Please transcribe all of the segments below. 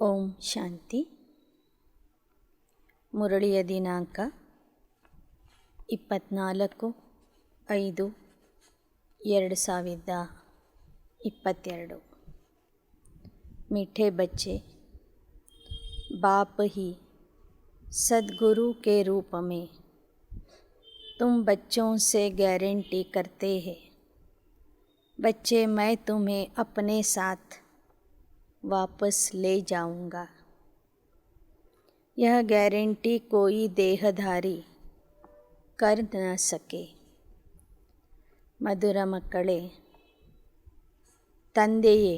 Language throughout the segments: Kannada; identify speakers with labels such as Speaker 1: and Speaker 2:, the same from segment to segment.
Speaker 1: ಓಂ ಶಾಂತಿ. ಮುರಳಿಯ ದಿನಾಂಕ 24/5/2022. मीठे बच्चे, बाप ही सद्गुरु के रूप में तुम बच्चों से गारंटी करते हैं, बच्चे मैं तुम्हें अपने साथ वापस ले जाऊंगा। यह गारंटी कोई देहधारी कर न सके. ಮಧುರ ಮಕ್ಕಳೇ, ತಂದೆಯೇ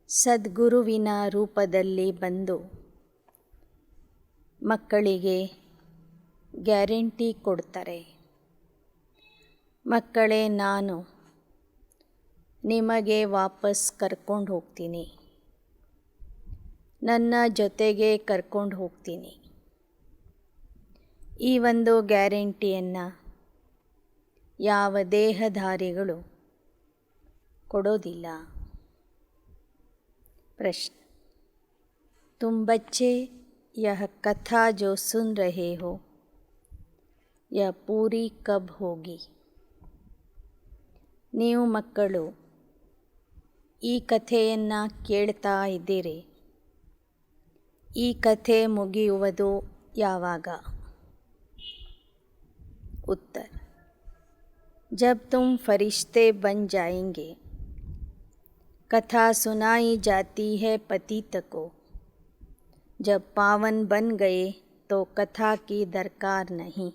Speaker 1: ಸದ್ಗುರುವಿನ ರೂಪದಲ್ಲಿ ಬಂದು ಮಕ್ಕಳಿಗೆ ಗ್ಯಾರಂಟಿ ಕೊಡ್ತಾರೆ. ಮಕ್ಕಳೇ, ನಾನು ನಿಮಗೆ ವಾಪಸ್ ಕರ್ಕೊಂಡು ಹೋಗ್ತೀನಿ, ನನ್ನ ಜೊತೆಗೆ ಕರ್ಕೊಂಡು ಹೋಗ್ತೀನಿ. ಈ ಒಂದು ಗ್ಯಾರಂಟಿಯನ್ನು ಯಾವ ದೇಹಧಾರಿಗಳು ಕೊಡೋದಿಲ್ಲ. ಪ್ರಶ್ನೆ: तुम बच्चे यह कथा जो सुन रहे हो यह पूरी कब होगी? ನೀವು ಮಕ್ಕಳು ಈ ಕಥೆಯನ್ನು ಕೇಳ್ತಾ ಇದ್ದೀರಿ. ಈ ಕಥೆ ಮುಗಿಯುವುದು ಯಾವಾಗ? उत्तर: जब तुम फरिश्ते बन जाएंगे. कथा सुनाई जाती है पतित को, जब पावन बन गए तो कथा की दरकार नहीं.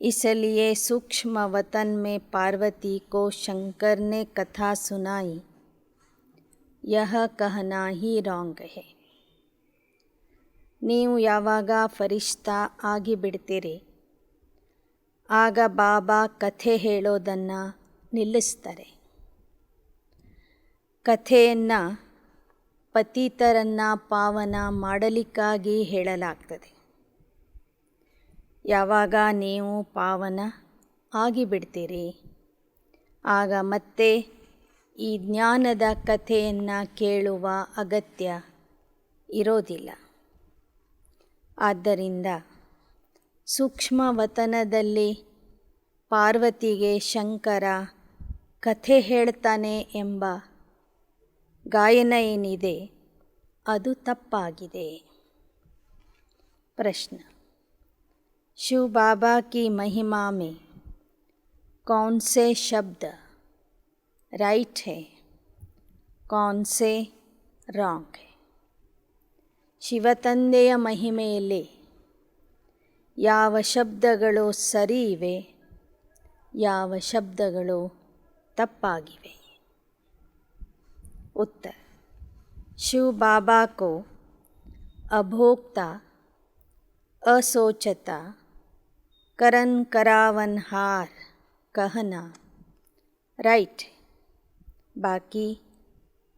Speaker 1: इसलिए सूक्ष्म वतन में पार्वती को शंकर ने कथा सुनाई, यह कहना ही रॉन्ग है. ನೀವು ಯಾವಾಗ ಫರಿಷ್ಠ ಆಗಿಬಿಡ್ತೀರಿ ಆಗ ಬಾಬಾ ಕಥೆ ಹೇಳೋದನ್ನು ನಿಲ್ಲಿಸ್ತಾರೆ. ಕಥೆಯನ್ನು ಪತಿತರನ್ನು ಪಾವನ ಮಾಡಲಿಕ್ಕಾಗಿ ಹೇಳಲಾಗ್ತದೆ. ಯಾವಾಗ ನೀವು ಪಾವನ ಆಗಿಬಿಡ್ತೀರಿ ಆಗ ಮತ್ತೆ ಈ ಜ್ಞಾನದ ಕಥೆಯನ್ನು ಕೇಳುವ ಅಗತ್ಯ ಇರೋದಿಲ್ಲ. ಆದ್ದರಿಂದ ಸೂಕ್ಷ್ಮ ವತನದಲ್ಲಿ ಪಾರ್ವತಿಗೆ ಶಂಕರ ಕಥೆ ಹೇಳ್ತಾನೆ ಎಂಬ ಗಾಯನ ಏನಿದೆ ಅದು ತಪ್ಪಾಗಿದೆ. ಪ್ರಶ್ನೆ: शिव बाबा की महिमा में कौन से शब्द राइट है, कौन से रॉन्ग है? ಶಿವತಂದೆಯ ಮಹಿಮೆಯಲ್ಲಿ ಯಾವ ಶಬ್ದಗಳು ಸರಿ ಇವೆ, ಯಾವ ಶಬ್ದಗಳು ತಪ್ಪಾಗಿವೆ? उत्तर: शिव बाबा को अभोक्ता, असोचता, करन करावनहार कहना राइट है, बाकी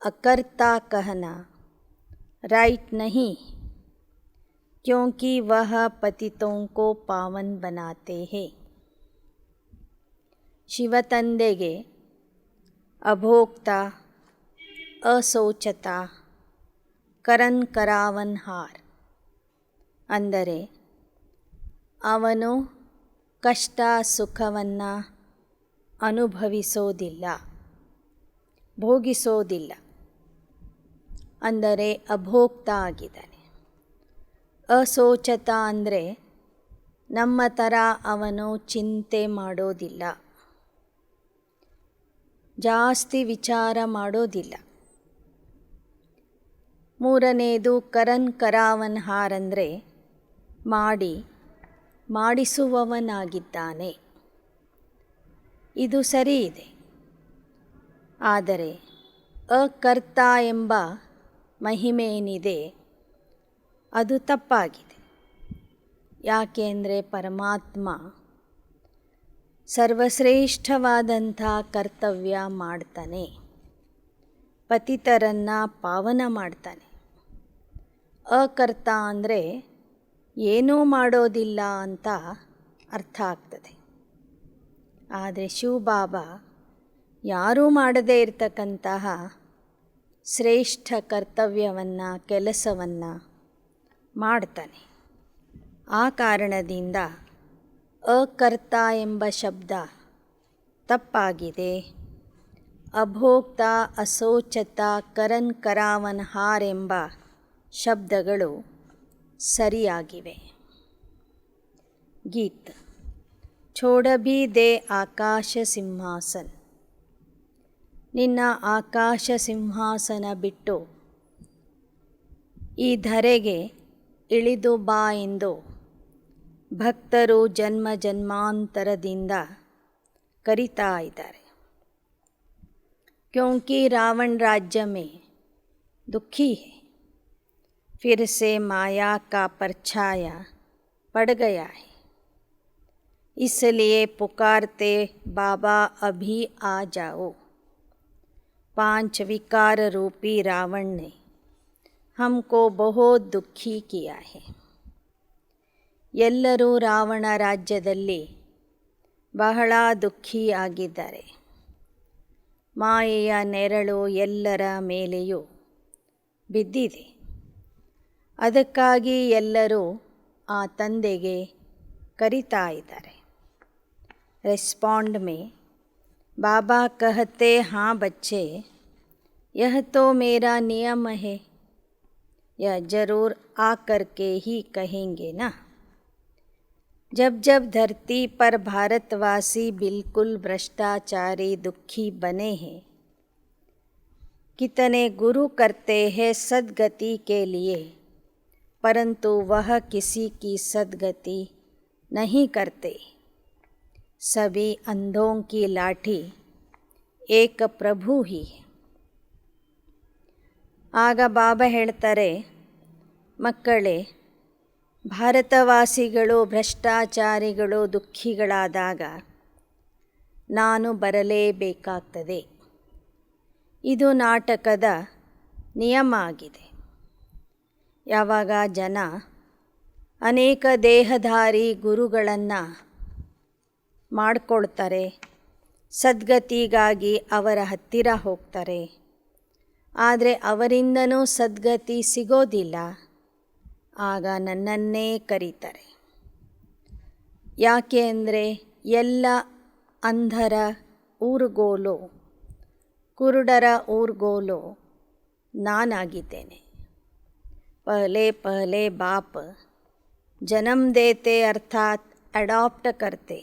Speaker 1: अकर्ता कहना राइट नहीं, क्योंकि वह पतितों को पावन बनाते हैं. ಶಿವತಂದೆಗೆ ಅಭೋಕ್ತ, ಅಸೋಚತ, ಕರನ್ ಕರಾವನ್ಹಾರ್ ಅಂದರೆ ಅವನು ಕಷ್ಟ ಸುಖವನ್ನು ಅನುಭವಿಸೋದಿಲ್ಲ, ಭೋಗಿಸೋದಿಲ್ಲ, ಅಂದರೆ ಅಭೋಕ್ತ ಆಗಿದ್ದಾನೆ. ಅಸೋಚತ ಅಂದರೆ ನಮ್ಮ ಥರ ಅವನು ಚಿಂತೆ ಮಾಡೋದಿಲ್ಲ, ಜಾಸ್ತಿ ವಿಚಾರ ಮಾಡೋದಿಲ್ಲ. ಮೂರನೇದು ಕರನ್ ಕರಾವನ್ಹಾರ್ ಅಂದರೆ ಮಾಡಿಸುವವನಾಗಿದ್ದಾನೆ. ಇದು ಸರಿ ಇದೆ. ಆದರೆ ಅಕರ್ತ ಎಂಬ ಮಹಿಮೆ ಏನಿದೆ ಅದು ತಪ್ಪಾಗಿದೆ. ಯಾಕೆಂದರೆ ಪರಮಾತ್ಮ ಸರ್ವಶ್ರೇಷ್ಠವಾದಂಥ ಕರ್ತವ್ಯ ಮಾಡ್ತಾನೆ, ಪತಿತರನ್ನು ಪಾವನ ಮಾಡ್ತಾನೆ. ಅಕರ್ತ ಅಂದರೆ ಏನೂ ಮಾಡೋದಿಲ್ಲ ಅಂತ ಅರ್ಥ ಆಗ್ತದೆ. ಆದರೆ ಶಿವಬಾಬಾ ಯಾರೂ ಮಾಡದೇ ಇರತಕ್ಕಂತಹ ಶ್ರೇಷ್ಠ ಕರ್ತವ್ಯವನ್ನು ಕೆಲಸವನ್ನು ಮಾಡ್ತಾನೆ. ಆ ಕಾರಣದಿಂದ ಅಕರ್ತ ಎಂಬ ಶಬ್ದ ತಪ್ಪಾಗಿದೆ. ಅಭೋಕ್ತ, ಅಸೋಚತ, ಕರನ್ ಕರಾವನ್ಹಾರ್ ಎಂಬ ಶಬ್ದಗಳು ಸರಿಯಾಗಿವೆ. ಗೀತ್ ಛೋಡಭಿ ದೇ ಆಕಾಶ ಸಿಂಹಾಸನ್. ನಿನ್ನ ಆಕಾಶ ಸಿಂಹಾಸನ ಬಿಟ್ಟು ಈ ಧರೆಗೆ ಇಳಿದು ಬಾ ಎಂದು ಭಕ್ತರು ಜನ್ಮ ಜನ್ಮಾಂತರದಿಂದ ಕರೀತಾ ಇದ್ದಾರೆ. ಕ್ಯೋಂಕಿ ರಾವಣ राज्य में दुखी है, फिर से माया का परछाया पड़ गया है, इसलिए पुकारते बाबा अभी आ जाओ. 5 विकार रूपी रावण ने हमको बहुत दुखी किया है. ಎಲ್ಲರೂ ರಾವಣ ರಾಜ್ಯದಲ್ಲಿ ಬಹಳ ದುಃಖಿಯಾಗಿದ್ದಾರೆ. ಮಾಯೆಯ ನೆರಳು ಎಲ್ಲರ ಮೇಲೆಯೂ ಬಿದ್ದಿದೆ. ಅದಕ್ಕಾಗಿ ಎಲ್ಲರೂ ಆ ತಂದೆಗೆ ಕರೀತಾ ಇದ್ದಾರೆ. ರೆಸ್ಪಾಂಡ್ में बाबा कहते हाँ बच्चे, यह तो मेरा नियम है, यह ज़रूर आकर के ही कहेंगे ना. जब जब धरती पर भारतवासी बिल्कुल भ्रष्टाचारी दुखी बने हैं, कितने गुरु करते हैं सद्गति के लिए, परंतु वह किसी की सद्गति नहीं करते. सभी अंधों की लाठी एक प्रभु ही है. ಆಗ ಬಾಬಾ ಹೇಳ್ತಾರೆ, ಮಕ್ಕಳೇ, ಭಾರತವಾಸಿಗಳು ಭ್ರಷ್ಟಾಚಾರಿಗಳು ದುಃಖಿಗಳಾದಾಗ ನಾನು ಬರಲೇಬೇಕಾಗ್ತದೆ. ಇದು ನಾಟಕದ ನಿಯಮ ಆಗಿದೆ. ಯಾವಾಗ ಜನ ಅನೇಕ ದೇಹಧಾರಿ ಗುರುಗಳನ್ನು ಮಾಡಿಕೊಳ್ತಾರೆ, ಸದ್ಗತಿಗಾಗಿ ಅವರ ಹತ್ತಿರ ಹೋಗ್ತಾರೆ, ಆದರೆ ಅವರಿಂದನೂ ಸದ್ಗತಿ ಸಿಗೋದಿಲ್ಲ. ಆಗ ನನ್ನನ್ನೇ ಕರೀತಾರೆ. ಯಾಕೆ ಅಂದರೆ ಎಲ್ಲ ಅಂಧರ ಊರುಗೋಲು, ಕುರುಡರ ಊರುಗೋಲು ನಾನಾಗಿದ್ದೇನೆ. ಪಹಲೆ ಪಹಲೆ ಬಾಪ್ ಜನ್ಮ ದೇತೆ ಅರ್ಥಾತ್ ಅಡಾಪ್ಟ್ करते,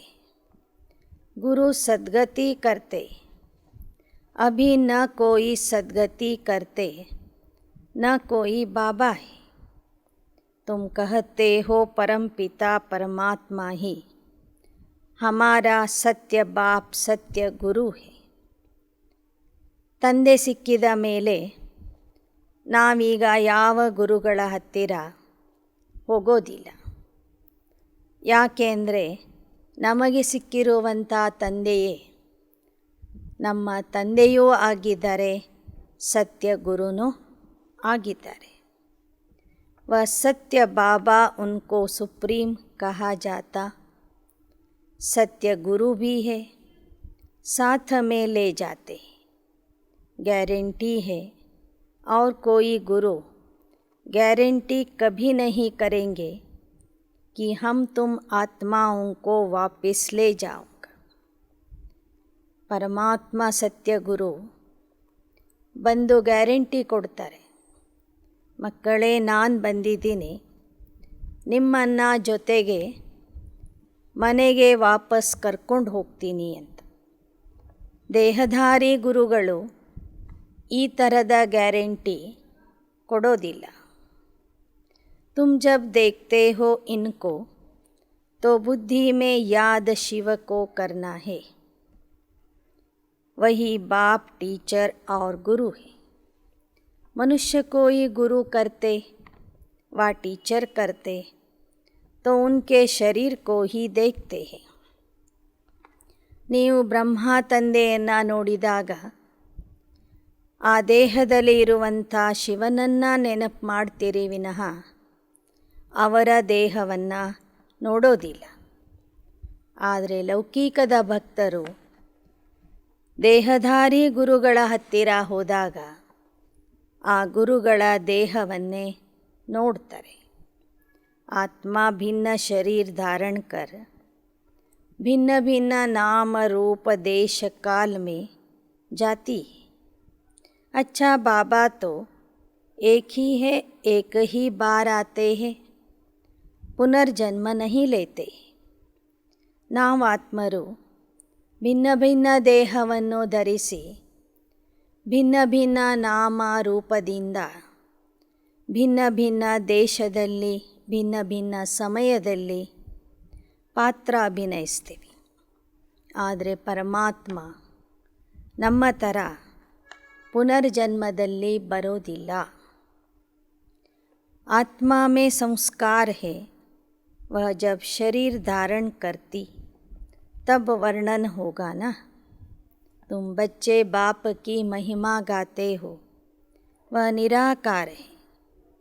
Speaker 1: गुरु सद्गति करते. अभी न कोई सद्गति करते, न कोई बाबा है. तुम कहते हो परम पिता परमात्मा ही हमारा सत्य बाप सत्य गुरु है. ತಂದೆ ಸಿಕ್ಕಿದ ಮೇಲೆ ನಾವೀಗ ಯಾವ ಗುರುಗಳ ಹತ್ತಿರ ಹೋಗೋದಿಲ್ಲ. ಯಾಕೆ ಅಂದರೆ ನಮಗೆ ಸಿಕ್ಕಿರುವಂಥ ತಂದೆಯೇ ನಮ್ಮ ತಂದೆಯೂ ಆಗಿದ್ದಾರೆ, ಸತ್ಯ ಗುರುನೂ ಆಗಿದ್ದಾರೆ. वह सत्य बाबा उनको सुप्रीम कहा जाता, सत्य गुरु भी है, साथ में ले जाते. गारंटी है और कोई गुरु गारंटी कभी नहीं करेंगे कि हम तुम आत्माओं को वापस ले जाऊंगा. ಪರಮಾತ್ಮ ಸತ್ಯ ಗುರು ಬಂದು ಗ್ಯಾರಂಟಿ ಕೊಡ್ತಾರೆ, ಮಕ್ಕಳೇ ನಾನು ಬಂದಿದ್ದೀನಿ, ನಿಮ್ಮನ್ನು ಜೊತೆಗೆ ಮನೆಗೆ ವಾಪಸ್ ಕರ್ಕೊಂಡು ಹೋಗ್ತೀನಿ ಅಂತ. ದೇಹಧಾರಿ ಗುರುಗಳು ಈ ಥರದ ಗ್ಯಾರಂಟಿ ಕೊಡೋದಿಲ್ಲ. तुम जब देखते हो इनको तो बुद्धि में याद शिव को करना है. वही बाप टीचर और गुरु है. मनुष्य को ही गुरु करते व टीचर करते तो उनके शरीर को ही देखते हैं. ನೀವು ಬ್ರಹ್ಮ ತಂದೆಯನ್ನು ನೋಡಿದಾಗ ಆ ದೇಹದಲ್ಲಿ ಇರುವಂಥ ಶಿವನನ್ನು ನೆನಪು ಮಾಡ್ತೀರಿ ವಿನಃ ಅವರ ದೇಹವನ್ನು ನೋಡೋದಿಲ್ಲ. ಆದರೆ ಲೌಕಿಕದ ಭಕ್ತರು ದೇಹಧಾರಿ ಗುರುಗಳ ಹತ್ತಿರ ಹೋದಾಗ ಆ ಗುರುಗಳ ದೇಹವನ್ನೇ ನೋಡ್ತಾರೆ. ಆತ್ಮ ಭಿನ್ನ ಶರೀರ ಧಾರಣ कर भिन्न भिन्न नाम रूप देश काल में जाती है. अच्छा, बाबा तो एक ही है, एक ही बार आते हैं, पुनर्जन्म नहीं लेते. ನಾವು ಆತ್ಮರು ಭಿನ್ನ ಭಿನ್ನ ದೇಹವನ್ನು ಧರಿಸಿ ಭಿನ್ನ ಭಿನ್ನ ನಾಮ ರೂಪದಿಂದ ಭಿನ್ನ ಭಿನ್ನ ದೇಶದಲ್ಲಿ ಭಿನ್ನ ಭಿನ್ನ ಸಮಯದಲ್ಲಿ ಪಾತ್ರ ಅಭಿನಯಿಸ್ತೀವಿ. ಆದರೆ ಪರಮಾತ್ಮ ನಮ್ಮ ಥರ ಪುನರ್ಜನ್ಮದಲ್ಲಿ ಬರೋದಿಲ್ಲ. ಆತ್ಮ में संस्कार है, वह जब शरीर धारण करती तब वर्णन होगा ना. तुम बच्चे बाप की महिमा गाते हो, वह निराकार है,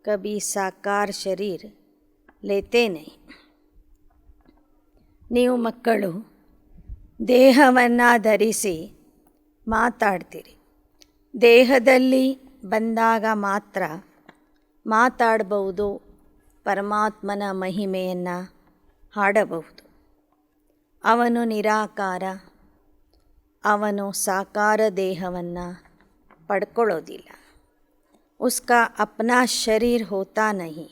Speaker 1: कभी साकार शरीर लेते नहीं. ನೀವು ಮಕ್ಕಳು ದೇಹವನ್ನು ಧರಿಸಿ ಮಾತಾಡ್ತೀರಿ. ದೇಹದಲ್ಲಿ ಬಂದಾಗ ಮಾತ್ರ ಮಾತಾಡಬಹುದು, ಪರಮಾತ್ಮನ ಮಹಿಮೆಯನ್ನು ಹಾಡಬಹುದು. ಅವನು ನಿರಾಕಾರ, ಅವನು ಸಾಕಾರ ದೇಹವನ್ನು ಪಡ್ಕೊಳ್ಳೋದಿಲ್ಲ. उसका अपना शरीर होता नहीं,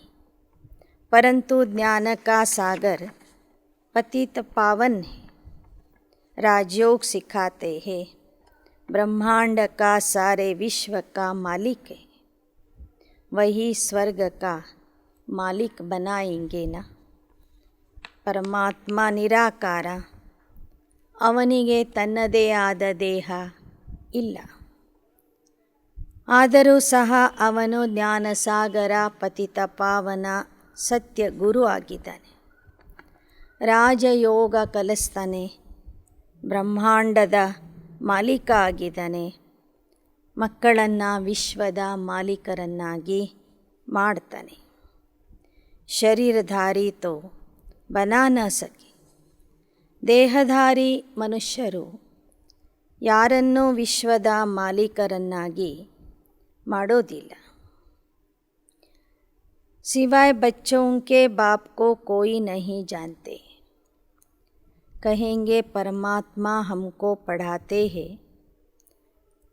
Speaker 1: परंतु ज्ञान का सागर पतित पावन है. राजयोग सिखाते हैं, ब्रह्मांड का सारे विश्व का मालिक है, वही स्वर्ग का मालिक बनाएंगे ना. ಪರಮಾತ್ಮ ನಿರಾಕಾರ, ಅವನಿಗೆ ತನ್ನದೇ ಆದ ದೇಹ ಇಲ್ಲ. ಆದರೂ ಸಹ ಅವನು ಜ್ಞಾನಸಾಗರ, ಪತಿತ ಪಾವನ, ಸತ್ಯ ಗುರು ಆಗಿದ್ದಾನೆ. ರಾಜಯೋಗ ಕಲಿಸ್ತಾನೆ, ಬ್ರಹ್ಮಾಂಡದ ಮಾಲೀಕ ಆಗಿದ್ದಾನೆ. ಮಕ್ಕಳನ್ನು ವಿಶ್ವದ ಮಾಲೀಕರನ್ನಾಗಿ ಮಾಡ್ತಾನೆ. ಶರೀರಧಾರಿ ತೋ ಬನಾ ನ ಸಕೆ. ದೇಹಧಾರಿ ಮನುಷ್ಯರು ಯಾರನ್ನೂ ವಿಶ್ವದ ಮಾಲೀಕರನ್ನಾಗಿ ಮಾಡೋದಿಲ್ಲ. सिवाय बच्चों के बाप को कोई नहीं जानते. कहेंगे परमात्मा हमको पढ़ाते हैं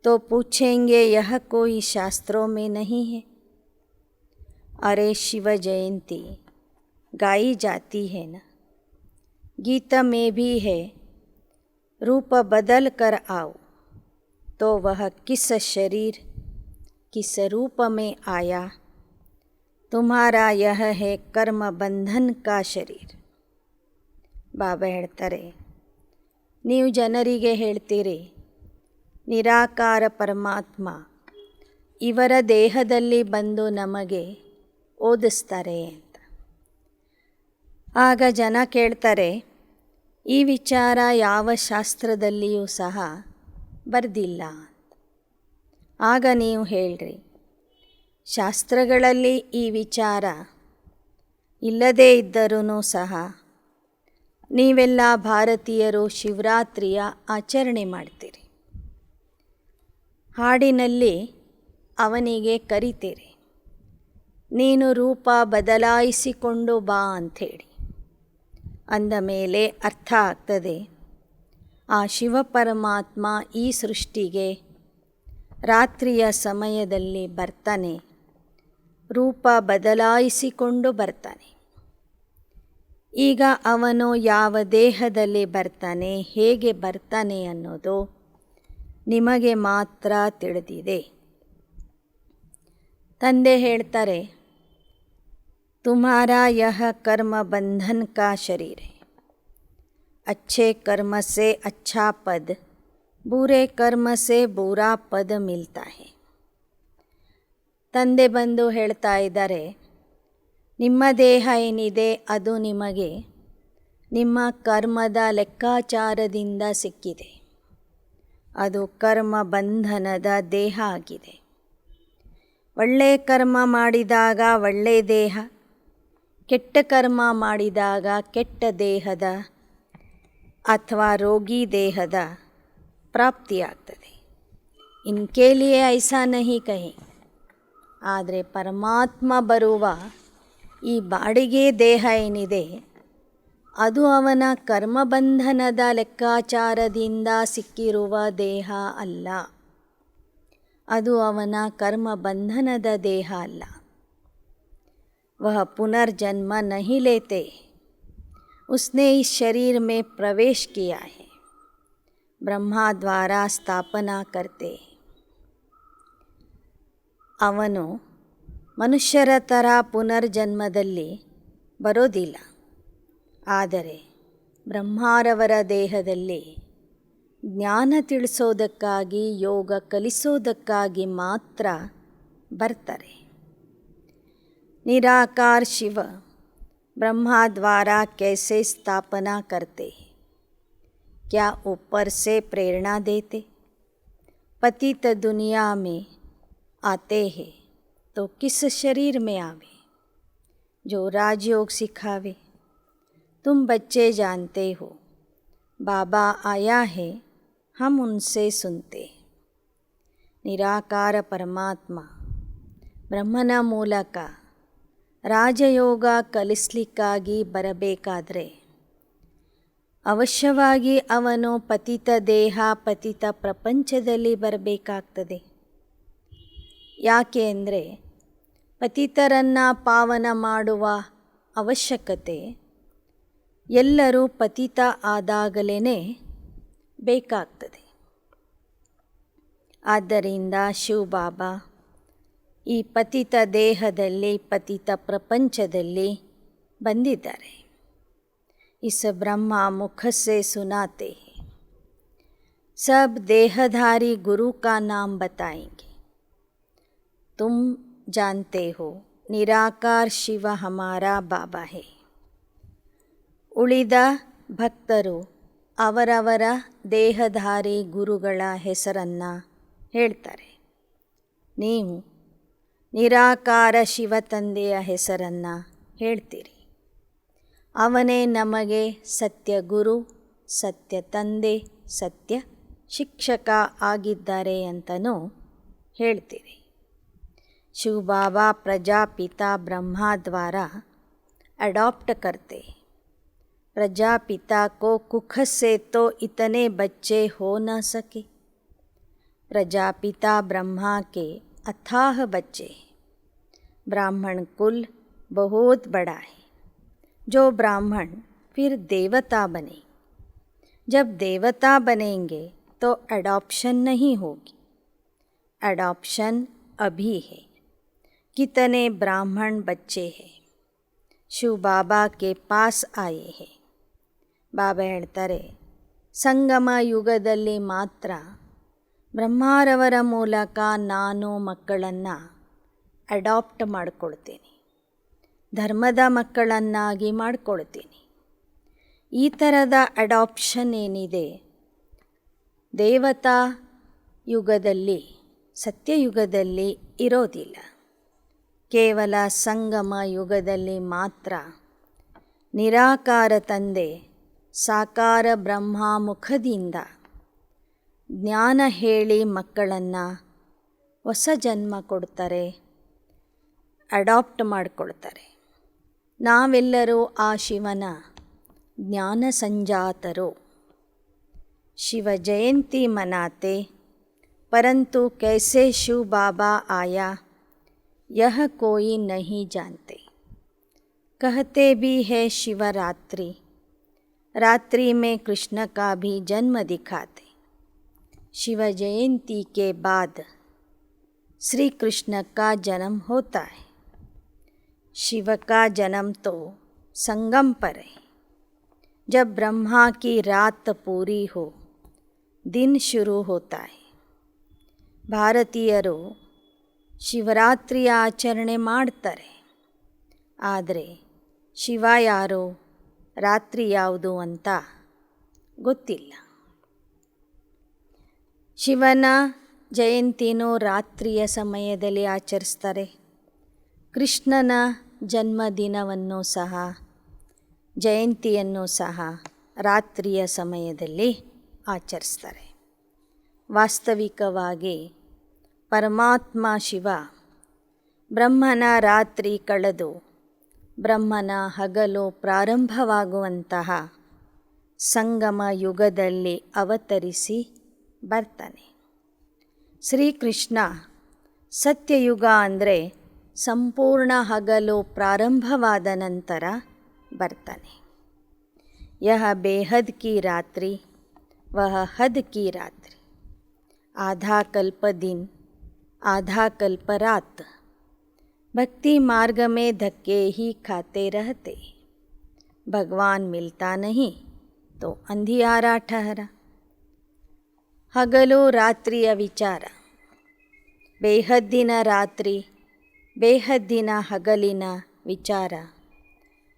Speaker 1: तो पूछेंगे यह कोई शास्त्रों में नहीं है. अरे शिव जयंती गाई जाती है ना, गीत में भी है, रूप बदल कर आओ. तो वह किस शरीर किस रूप में आया. तुम्हारा यह है कर्म बंधन का शरीर. ಬಾಬಾ ಹೇಳ್ತಾರೆ, ನೀವು ಜನರಿಗೆ ಹೇಳ್ತೀರಿ ನಿರಾಕಾರ ಪರಮಾತ್ಮ ಇವರ ದೇಹದಲ್ಲಿ ಬಂದು ನಮಗೆ ಓದಿಸ್ತಾರೆ ಅಂತ. ಆಗ ಜನ ಕೇಳ್ತಾರೆ, ಈ ವಿಚಾರ ಯಾವ ಶಾಸ್ತ್ರದಲ್ಲಿಯೂ ಸಹ ಬರೆದಿಲ್ಲ ಅಂತ. ಆಗ ನೀವು ಹೇಳ್ರಿ, ಶಾಸ್ತ್ರಗಳಲ್ಲಿ ಈ ವಿಚಾರ ಇಲ್ಲದೇ ಇದ್ದರೂ ಸಹ ನೀವೆಲ್ಲ ಭಾರತೀಯರು ಶಿವರಾತ್ರಿಯ ಆಚರಣೆ ಮಾಡ್ತೀರಿ. ಹಾಡಿನಲ್ಲಿ ಅವನಿಗೆ ಕರಿತೀರಿ, ನೀನು ರೂಪ ಬದಲಾಯಿಸಿಕೊಂಡು ಬಾ ಅಂಥೇಳಿ. ಅಂದ ಮೇಲೆ ಅರ್ಥ ಆಗ್ತದೆ, ಆ ಶಿವಪರಮಾತ್ಮ ಈ ಸೃಷ್ಟಿಗೆ ರಾತ್ರಿಯ ಸಮಯದಲ್ಲಿ ಬರ್ತಾನೆ, ರೂಪ ಬದಲಾಯಿಸಿಕೊಂಡು ಬರ್ತಾನೆ. ಈಗ ಅವನು ಯಾವ ದೇಹದಲ್ಲಿ ಬರ್ತಾನೆ, ಹೇಗೆ ಬರ್ತಾನೆ ಅನ್ನೋದು ನಿಮಗೆ ಮಾತ್ರ ತಿಳಿದಿದೆ. ತಂದೆ ಹೇಳ್ತಾರೆ, तुम्हारा यह कर्म बंधन का शरीर है. अच्छे कर्म से अच्छा पद, बुरे कर्म से बुरा पद मिलता है. ತಂದೆ ಬಂದು ಹೇಳ್ತಾ ಇದ್ದಾರೆ, ನಿಮ್ಮ ದೇಹ ಏನಿದೆ ಅದು ನಿಮಗೆ ನಿಮ್ಮ ಕರ್ಮದ ಲೆಕ್ಕಾಚಾರದಿಂದ ಸಿಕ್ಕಿದೆ. ಅದು ಕರ್ಮ ಬಂಧನದ ದೇಹ ಆಗಿದೆ. ಒಳ್ಳೆಯ ಕರ್ಮ ಮಾಡಿದಾಗ ಒಳ್ಳೆಯ ದೇಹ, ಕೆಟ್ಟ ಕರ್ಮ ಮಾಡಿದಾಗ ಕೆಟ್ಟ ದೇಹದ ಅಥವಾ ರೋಗಿ ದೇಹದ ಪ್ರಾಪ್ತಿಯಾಗ್ತದೆ. ಇನ್ಕೆ ಲಿಯೇ ಐಸಾ ನಹಿ ಕಹಿ, ಆದರೆ ಪರಮಾತ್ಮ ಬರುವ ಈ ಬಾಡಿಗೆ ದೇಹ ಏನಿದೆ ಅದು ಅವನ ಕರ್ಮಬಂಧನದ ಲೆಕ್ಕಾಚಾರದಿಂದ ಸಿಕ್ಕಿರುವ ದೇಹ ಅಲ್ಲ. ಅದು ಅವನ ಕರ್ಮಬಂಧನದ ದೇಹ ಅಲ್ಲ. वह पुनर्जन्म नहीं लेते. उसने इस शरीर में प्रवेश किया है. ब्रह्मा द्वारा स्थापना करते. ಅವನು ಮನುಷ್ಯರ ಥರ ಪುನರ್ಜನ್ಮದಲ್ಲಿ ಬರೋದಿಲ್ಲ. ಆದರೆ ಬ್ರಹ್ಮಾರವರ ದೇಹದಲ್ಲಿ ಜ್ಞಾನ ತಿಳಿಸೋದಕ್ಕಾಗಿ, ಯೋಗ ಕಲಿಸೋದಕ್ಕಾಗಿ ಮಾತ್ರ ಬರ್ತಾರೆ. निराकार शिव ब्रह्मा द्वारा कैसे स्थापना करते? क्या ऊपर से प्रेरणा देते? पतित दुनिया में आते हैं तो किस शरीर में आवे? जो राजयोग सिखावे. तुम बच्चे जानते हो बाबा आया है, हम उनसे सुनते. निराकार परमात्ಮ ಬ್ರಹ್ಮನ ಮೂಲಕ ರಾಜಯೋಗ ಕಲಿಸಲಿಕ್ಕಾಗಿ ಬರಬೇಕಾದ್ರೆ ಅವಶ್ಯವಾಗಿ ಅವನು ಪತಿತ ದೇಹ, ಪತಿತ ಪ್ರಪಂಚದಲ್ಲಿ ಬರಬೇಕಾಗ್ತದೆ. ಯಾಕೆ ಅಂದರೆ ಪತಿತರನ್ನು ಪಾವನ ಮಾಡುವ ಅವಶ್ಯಕತೆ ಎಲ್ಲರೂ ಪತಿತ ಆದಾಗಲೇ ಬೇಕಾಗ್ತದೆ. ಆದ್ದರಿಂದ ಶಿವಬಾಬಾ ಈ ಪತಿತ ದೇಹದಲ್ಲಿ, ಪತಿತ ಪ್ರಪಂಚದಲ್ಲಿ ಬಂದಿದ್ದಾರೆ. इस ब्रह्मा मुख से सुनाते हैं. सब देहधारी गुरु का नाम बताएंगे. तुम जानते हो निराकार शिव हमारा बाबा है. ಉಳಿದ ಭಕ್ತರು ಅವರವರ ದೇಹಧಾರಿ ಗುರುಗಳ ಹೆಸರನ್ನು ಹೇಳ್ತಾರೆ. ನೀವು ನಿರಾಕಾರ ಶಿವ ತಂದೆಯ ಹೆಸರನ್ನು ಹೇಳ್ತೀರಿ. ಅವನೇ ನಮಗೆ ಸತ್ಯ ಗುರು, ಸತ್ಯ ತಂದೆ, ಸತ್ಯ ಶಿಕ್ಷಕ ಆಗಿದ್ದಾರೆ ಅಂತಲೂ ಹೇಳ್ತೀರಿ. ಶಿವಬಾಬಾ ಪ್ರಜಾಪಿತಾ ब्रह्मा द्वारा अडॉप्ट करते. प्रजापिता को कुख से तो इतने बच्चे हो न सके. प्रजापिता ब्रह्मा के अथाह बच्चे. ब्राह्मण कुल बहुत बड़ा है. जो ब्राह्मण फिर देवता बने. जब देवता बनेंगे तो अडॉप्शन नहीं होगी. अडॉप्शन अभी है. कितने ब्राह्मण बच्चे हैं शिव बाबा के पास आए हैं. ಬಾಬಾ ಹೇಳ್ತಾರೆ, ಸಂಗಮ ಯುಗದಲ್ಲಿ ಮಾತ್ರ ಬ್ರಹ್ಮಾರವರ ಮೂಲಕ ನಾನು ಮಕ್ಕಳನ್ನು ಅಡಾಪ್ಟ್ ಮಾಡಿಕೊಳ್ತೀನಿ, ಧರ್ಮದ ಮಕ್ಕಳನ್ನಾಗಿ ಮಾಡಿಕೊಳ್ತೀನಿ. ಈ ಥರದ ಅಡಾಪ್ಷನ್ ಏನಿದೆ ದೇವತಾ ಯುಗದಲ್ಲಿ, ಸತ್ಯಯುಗದಲ್ಲಿ ಇರೋದಿಲ್ಲ. ಕೇವಲ ಸಂಗಮ ಯುಗದಲ್ಲಿ ಮಾತ್ರ ನಿರಾಕಾರ ತಂದೆ ಸಾಕಾರ ಬ್ರಹ್ಮ ಮುಖದಿಂದ ಜ್ಞಾನ ಹೇಳಿ ಮಕ್ಕಳನ್ನು ಹೊಸ ಜನ್ಮ ಕೊಡ್ತಾರೆ, ಅಡಾಪ್ಟ್ ಮಾಡಿಕೊಳ್ತಾರೆ. ನಾವೆಲ್ಲರೂ ಆ ಶಿವನ ಜ್ಞಾನ ಸಂಜಾತರು. ಶಿವ ಜಯಂತಿ ಮನಾತೆ, ಪರಂತು ಕೈಸೆ ಶಿವ ಬಾಬಾ ಆಯಾ यह कोई नहीं जानते. कहते भी है शिवरात्रि, रात्रि में कृष्ण का भी जन्म दिखाते. शिव जयंती के बाद श्री कृष्ण का जन्म होता है. शिव का जन्म तो संगम पर है. जब ब्रह्मा की रात पूरी हो, दिन शुरू होता है. ಭಾರತೀಯರು ಶಿವರಾತ್ರಿಯ ಆಚರಣೆ ಮಾಡ್ತಾರೆ. ಆದರೆ ಶಿವ ಯಾರು, ರಾತ್ರಿ ಯಾವುದು ಅಂತ ಗೊತ್ತಿಲ್ಲ. ಶಿವನ ಜಯಂತಿನೂ ರಾತ್ರಿಯ ಸಮಯದಲ್ಲಿ ಆಚರಿಸ್ತಾರೆ. ಕೃಷ್ಣನ ಜನ್ಮದಿನವನ್ನು ಸಹ, ಜಯಂತಿಯನ್ನು ಸಹ ರಾತ್ರಿಯ ಸಮಯದಲ್ಲಿ ಆಚರಿಸ್ತಾರೆ. ವಾಸ್ತವಿಕವಾಗಿ ಪರಮಾತ್ಮ ಶಿವ ಬ್ರಹ್ಮನ ರಾತ್ರಿ ಕಳೆದು ಬ್ರಹ್ಮನ ಹಗಲು ಪ್ರಾರಂಭವಾಗುವಂತಹ ಸಂಗಮ ಯುಗದಲ್ಲಿ ಅವತರಿಸಿ ಬರ್ತಾನೆ. ಶ್ರೀಕೃಷ್ಣ ಸತ್ಯಯುಗ ಅಂದರೆ ಸಂಪೂರ್ಣ ಹಗಲು ಪ್ರಾರಂಭವಾದ ನಂತರ ಬರ್ತಾನೆ. ಯಹ ಬೇಹದ್ ಕಿ ರಾತ್ರಿ ವಹ ಹದ್ ಕಿ ರಾತ್ರಿ, आधा कल्प दिन आधा कल्प रात. भक्ति मार्ग में धक्के ही खाते रहते, भगवान मिलता नहीं तो अंधियारा ठहरा. ಹಗಲು ರಾತ್ರಿಯ ವಿಚಾರ, ಬೇಹದ್ದಿನ ರಾತ್ರಿ ಬೇಹದ್ದಿನ ಹಗಲಿನ ವಿಚಾರ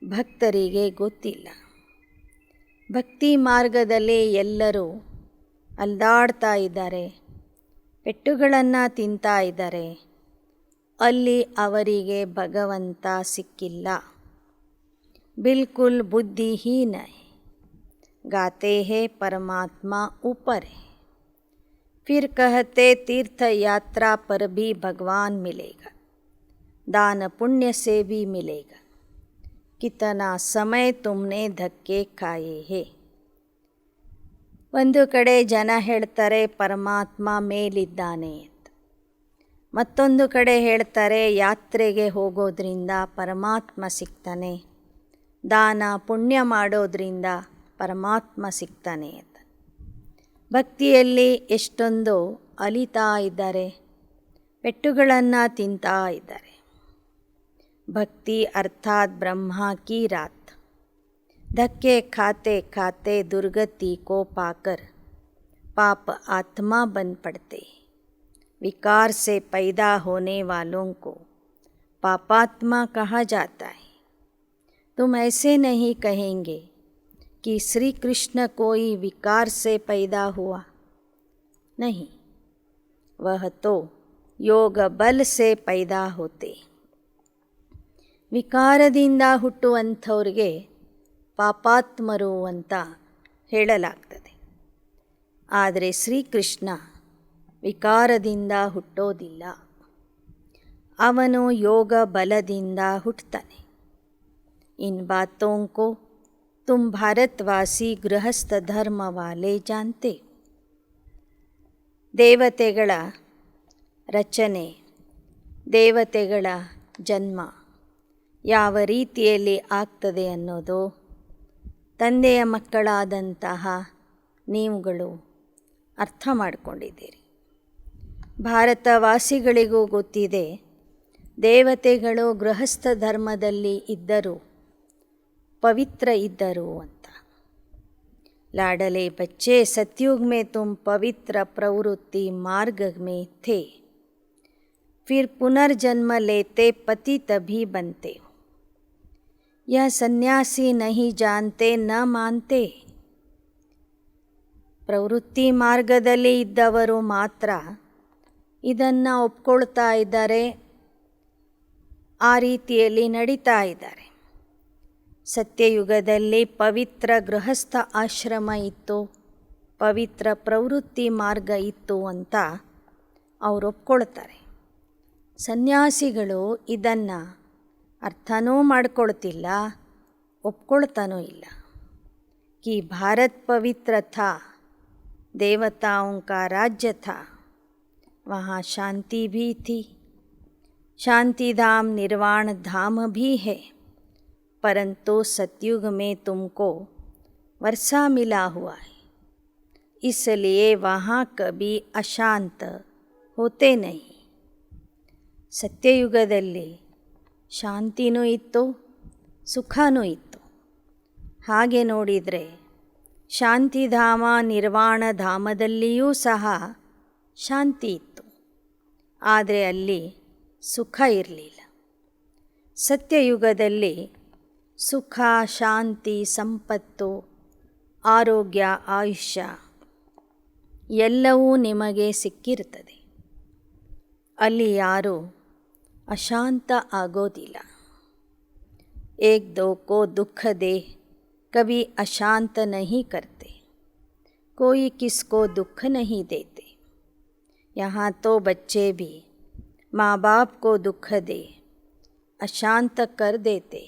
Speaker 1: ಭಕ್ತರಿಗೆ ಗೊತ್ತಿಲ್ಲ. ಭಕ್ತಿ ಮಾರ್ಗದಲ್ಲಿ ಎಲ್ಲರೂ ಅಲ್ದಾಡ್ತಾ ಇದ್ದಾರೆ, ಪೆಟ್ಟುಗಳನ್ನು ತಿಂತಾ ಇದ್ದಾರೆ. ಅಲ್ಲಿ ಅವರಿಗೆ ಭಗವಂತ ಸಿಕ್ಕಿಲ್ಲ. ಬಿಲ್ಕುಲ್ ಬುದ್ಧಿಹೀನ ಹೈ, ಗಾತೆ ಹೇ ಪರಮಾತ್ಮ ऊपर है, फिर कहते तीर्थ यात्रा पर भी भगवान मिलेगा, दान पुण्य से भी मिलेगा, कितना समय तुमने धक्के खाए हैं. ಒಂದು ಕಡೆ ಜನ ಹೇಳ್ತಾರೆ ಪರಮಾತ್ಮ ಮೇಲಿದ್ದಾನೆ ಅಂತ, ಮತ್ತೊಂದು ಕಡೆ ಹೇಳ್ತಾರೆ ಯಾತ್ರೆಗೆ ಹೋಗೋದ್ರಿಂದ ಪರಮಾತ್ಮ ಸಿಗ್ತಾನೆ, ದಾನ ಪುಣ್ಯ ಮಾಡೋದ್ರಿಂದ ಪರಮಾತ್ಮ ಸಿಗ್ತಾನೆ ಅಂತ. ಭಕ್ತಿಯಲ್ಲಿ ಎಷ್ಟೊಂದು ಅಲಿತಾ ಇದ್ದಾರೆ, ಪೆಟ್ಟುಗಳನ್ನು ತಿಂತಾ ಇದ್ದಾರೆ. ಭಕ್ತಿ ಅರ್ಥಾತ್ ಬ್ರಹ್ಮ ಕಿ ರಾತ್, धक्के खाते खाते दुर्गति को पाकर पाप आत्मा बन पड़ते. विकार से पैदा होने वालों को पापात्मा कहा जाता है. तुम ऐसे नहीं कहेंगे कि श्री कृष्ण कोई विकार से पैदा हुआ, नहीं, वह तो योग बल से पैदा होते. ವಿಕಾರದಿಂದ ಹುಟ್ಟುವಂಥವ್ರಿಗೆ ಪಾಪಾತ್ಮರು ಅಂತ ಹೇಳಲಾಗ್ತದೆ. ಆದರೆ ಶ್ರೀಕೃಷ್ಣ ವಿಕಾರದಿಂದ ಹುಟ್ಟೋದಿಲ್ಲ, ಅವನು ಯೋಗ ಬಲದಿಂದ ಹುಟ್ಟುತ್ತಾನೆ. ಇನ್ ಬಾತೋಂ ಕೋ ತುಮ್ ಭಾರತವಾಸಿ ಗೃಹಸ್ಥ ಧರ್ಮ ವಾಲೆ ಜಾನ್ತೆ. ದೇವತೆಗಳ ರಚನೆ, ದೇವತೆಗಳ ಜನ್ಮ ಯಾವ ರೀತಿಯಲ್ಲಿ ಆಗ್ತದೆ ಅನ್ನೋದು ತಂದೆಯ ಮಕ್ಕಳಾದಂತಹ ನೀವುಗಳು ಅರ್ಥ ಮಾಡಿಕೊಂಡಿದ್ದೀರಿ. ಭಾರತವಾಸಿಗಳಿಗೂ ಗೊತ್ತಿದೆ ದೇವತೆಗಳು ಗೃಹಸ್ಥ ಧರ್ಮದಲ್ಲಿ ಇದ್ದರು, ಪವಿತ್ರ ಇದ್ದರು ಅಂತ. ಲಾಡಲೆ ಬಚ್ಚೆ ಸತ್ಯುಗ್ ಮೇ ತುಮ್ ಪವಿತ್ರ ಪ್ರವೃತ್ತಿ ಮಾರ್ಗ ಮೇ ಥೇ, फिर पुनर्जन्म लेते पति तभी बनते हो. यह सन्यासी नहीं जानते न मानते. ಪ್ರವೃತ್ತಿ ಮಾರ್ಗದಲ್ಲಿ ಇದ್ದವರು ಮಾತ್ರ ಇದನ್ನು ಒಪ್ಕೊಳ್ತಾ ಇದ್ದಾರೆ, ಆ ರೀತಿಯಲ್ಲಿ ನಡೀತಾ ಇದ್ದಾರೆ. ಸತ್ಯಯುಗದಲ್ಲಿ ಪವಿತ್ರ ಗೃಹಸ್ಥ ಆಶ್ರಮ ಇತ್ತು, ಪವಿತ್ರ ಪ್ರವೃತ್ತಿ ಮಾರ್ಗ ಇತ್ತು ಅಂತ ಅವರು ಒಪ್ಕೊಳ್ತಾರೆ. ಸನ್ಯಾಸಿಗಳು ಇದನ್ನು ಅರ್ಥನೂ ಮಾಡ್ಕೊಳ್ತಿಲ್ಲ, ಒಪ್ಕೊಳ್ತಾನೂ ಇಲ್ಲ. कि भारत पवित्र था, देवताओं का राज्य था, वहाँ शांति भी थी, शांति धाम निर्वाण धाम भी है, परंतु सतयुग में तुमको वर्षा मिला हुआ है, इसलिए वहाँ कभी अशांत होते नहीं. ಸತ್ಯಯುಗದಲ್ಲಿ ಶಾಂತಿನೂ ಇತ್ತು, ಸುಖನೂ ಇತ್ತು. ಹಾಗೆ ನೋಡಿದರೆ ಶಾಂತಿಧಾಮ ನಿರ್ವಾಣ ಧಾಮದಲ್ಲಿಯೂ ಸಹ ಶಾಂತಿ ಇತ್ತು, ಆದರೆ ಅಲ್ಲಿ ಸುಖ ಇರಲಿಲ್ಲ. ಸತ್ಯಯುಗದಲ್ಲಿ ಸುಖ, ಶಾಂತಿ, ಸಂಪತ್ತು, ಆರೋಗ್ಯ, ಆಯುಷ್ಯ ಎಲ್ಲವೂ ನಿಮಗೆ ಸಿಕ್ಕಿರುತ್ತದೆ. ಅಲ್ಲಿ ಯಾರೂ ಅಶಾಂತ ಆಗೋದಿಲ್ಲ. एक दो को दुख दे कभी अशांत नहीं करते, कोई किसको दुख नहीं देते. यहाँ तो बच्चे भी माँ बाप को दुख दे, अशांत कर देते।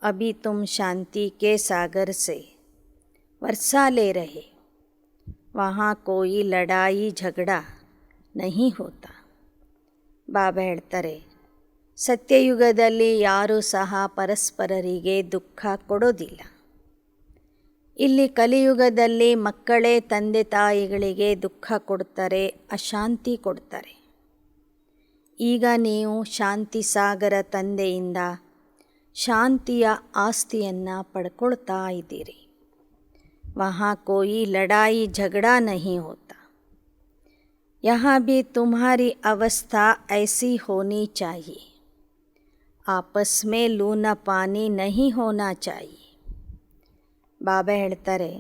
Speaker 1: अभी तुम शांति के सागर से वर्षा ले रहे, वहाँ कोई लड़ाई झगड़ा नहीं होता। ಬಾಬಾ ಹೇಳ್ತಾರೆ, ಸತ್ಯಯುಗದಲ್ಲಿ ಯಾರೂ ಸಹ ಪರಸ್ಪರರಿಗೆ ದುಃಖ ಕೊಡೋದಿಲ್ಲ. ಇಲ್ಲಿ ಕಲಿಯುಗದಲ್ಲಿ ಮಕ್ಕಳೇ ತಂದೆ ತಾಯಿಗಳಿಗೆ ದುಃಖ ಕೊಡ್ತಾರೆ, ಅಶಾಂತಿ ಕೊಡ್ತಾರೆ. ಈಗ ನೀವು ಶಾಂತಿ ಸಾಗರ ತಂದೆಯಿಂದ ಶಾಂತಿಯ ಆಸ್ತಿಯನ್ನು ಪಡ್ಕೊಳ್ತಾ ಇದ್ದೀರಿ. वहाँ कोई लड़ाई झगड़ा नहीं होता. यहाँ भी तुम्हारी अवस्था ऐसी होनी चाहिए. आपस में लूना पानी नहीं होना चाहिए. ಬಾಬಾ ಹೇಳ್ತಾರೆ,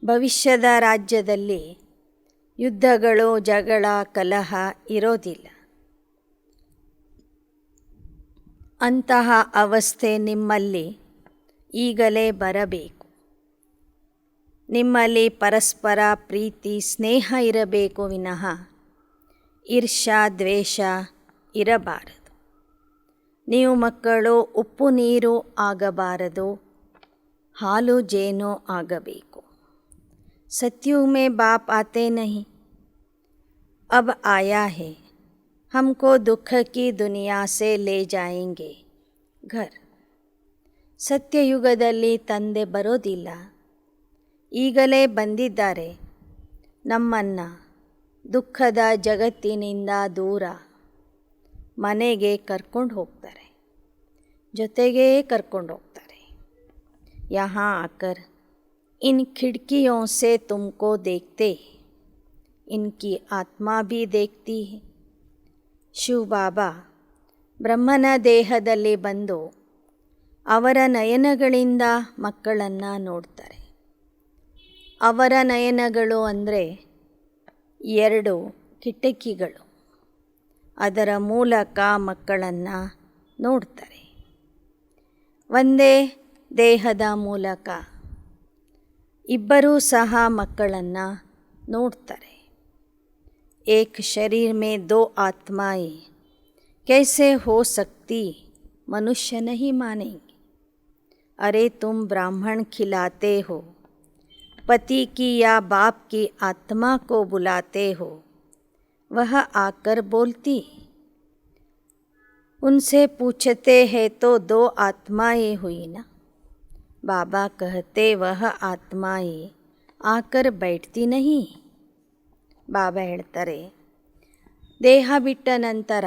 Speaker 1: ಭವಿಷ್ಯದ ರಾಜ್ಯದಲ್ಲಿ ಯುದ್ಧಗಳು, ಜಗಳ, ಕಲಹ ಇರೋದಿಲ್ಲ. ಅಂತಹ ಅವಸ್ಥೆ ನಿಮ್ಮಲ್ಲಿ ಈಗಲೇ ಬರಬೇಕು. ನಿಮ್ಮಲ್ಲಿ ಪರಸ್ಪರ ಪ್ರೀತಿ ಸ್ನೇಹ ಇರಬೇಕು ವಿನಃ ಈರ್ಷ್ಯಾ ದ್ವೇಷ ಇರಬಾರದು. ನೀವು ಮಕ್ಕಳು ಉಪ್ಪು ನೀರು ಆಗಬಾರದು, ಹಾಲು ಜೇನು ಆಗಬೇಕು. सत्युग में बाप आते नहीं, अब आया है, हमको दुख की दुनिया से ले जाएंगे घर. ಸತ್ಯಯುಗದಲ್ಲಿ ತಂದೆ ಬರೋದಿಲ್ಲ, ಈಗಲೇ ಬಂದಿದ್ದಾರೆ. ನಮ್ಮನ್ನು ದುಃಖದ ಜಗತ್ತಿನಿಂದ ದೂರ ಮನೆಗೆ ಕರ್ಕೊಂಡು ಹೋಗ್ತಾರೆ, ಜೊತೆಗೇ ಕರ್ಕೊಂಡು ಹೋಗ್ತಾರೆ. यहाँ आकर इन खिड़कियों से तुमको देखते, इनकी आत्मा भी देखती है. ಶಿವ ಬಾಬಾ ಬ್ರಹ್ಮನ ದೇಹದಲ್ಲಿ ಬಂದು ಅವರ ನಯನಗಳಿಂದ ಮಕ್ಕಳನ್ನು ನೋಡ್ತಾರೆ. ಅವರ ನಯನಗಳು ಅಂದರೆ 2 ಕಿಟಕಿಗಳು, ಅದರ ಮೂಲಕ ಮಕ್ಕಳನ್ನು ನೋಡ್ತಾರೆ. ಒಂದೇ ದೇಹದ ಮೂಲಕ ಇಬ್ಬರೂ ಸಹ ಮಕ್ಕಳನ್ನು ನೋಡ್ತಾರೆ. एक शरीर में 2 आत्माएं कैसे हो सकती, मनुष्य नहीं मानेंगे. अरे तुम ब्राह्मण खिलाते हो, पति की या बाप की आत्मा को बुलाते हो, वह आकर बोलती. उनसे पूछते हैं तो 2 आत्माएं हुई ना. बाबा कहते वह आत्माएं आकर बैठती नहीं. ಬಾಬಾ ಹೇಳ್ತಾರೆ, ದೇಹ ಬಿಟ್ಟ ನಂತರ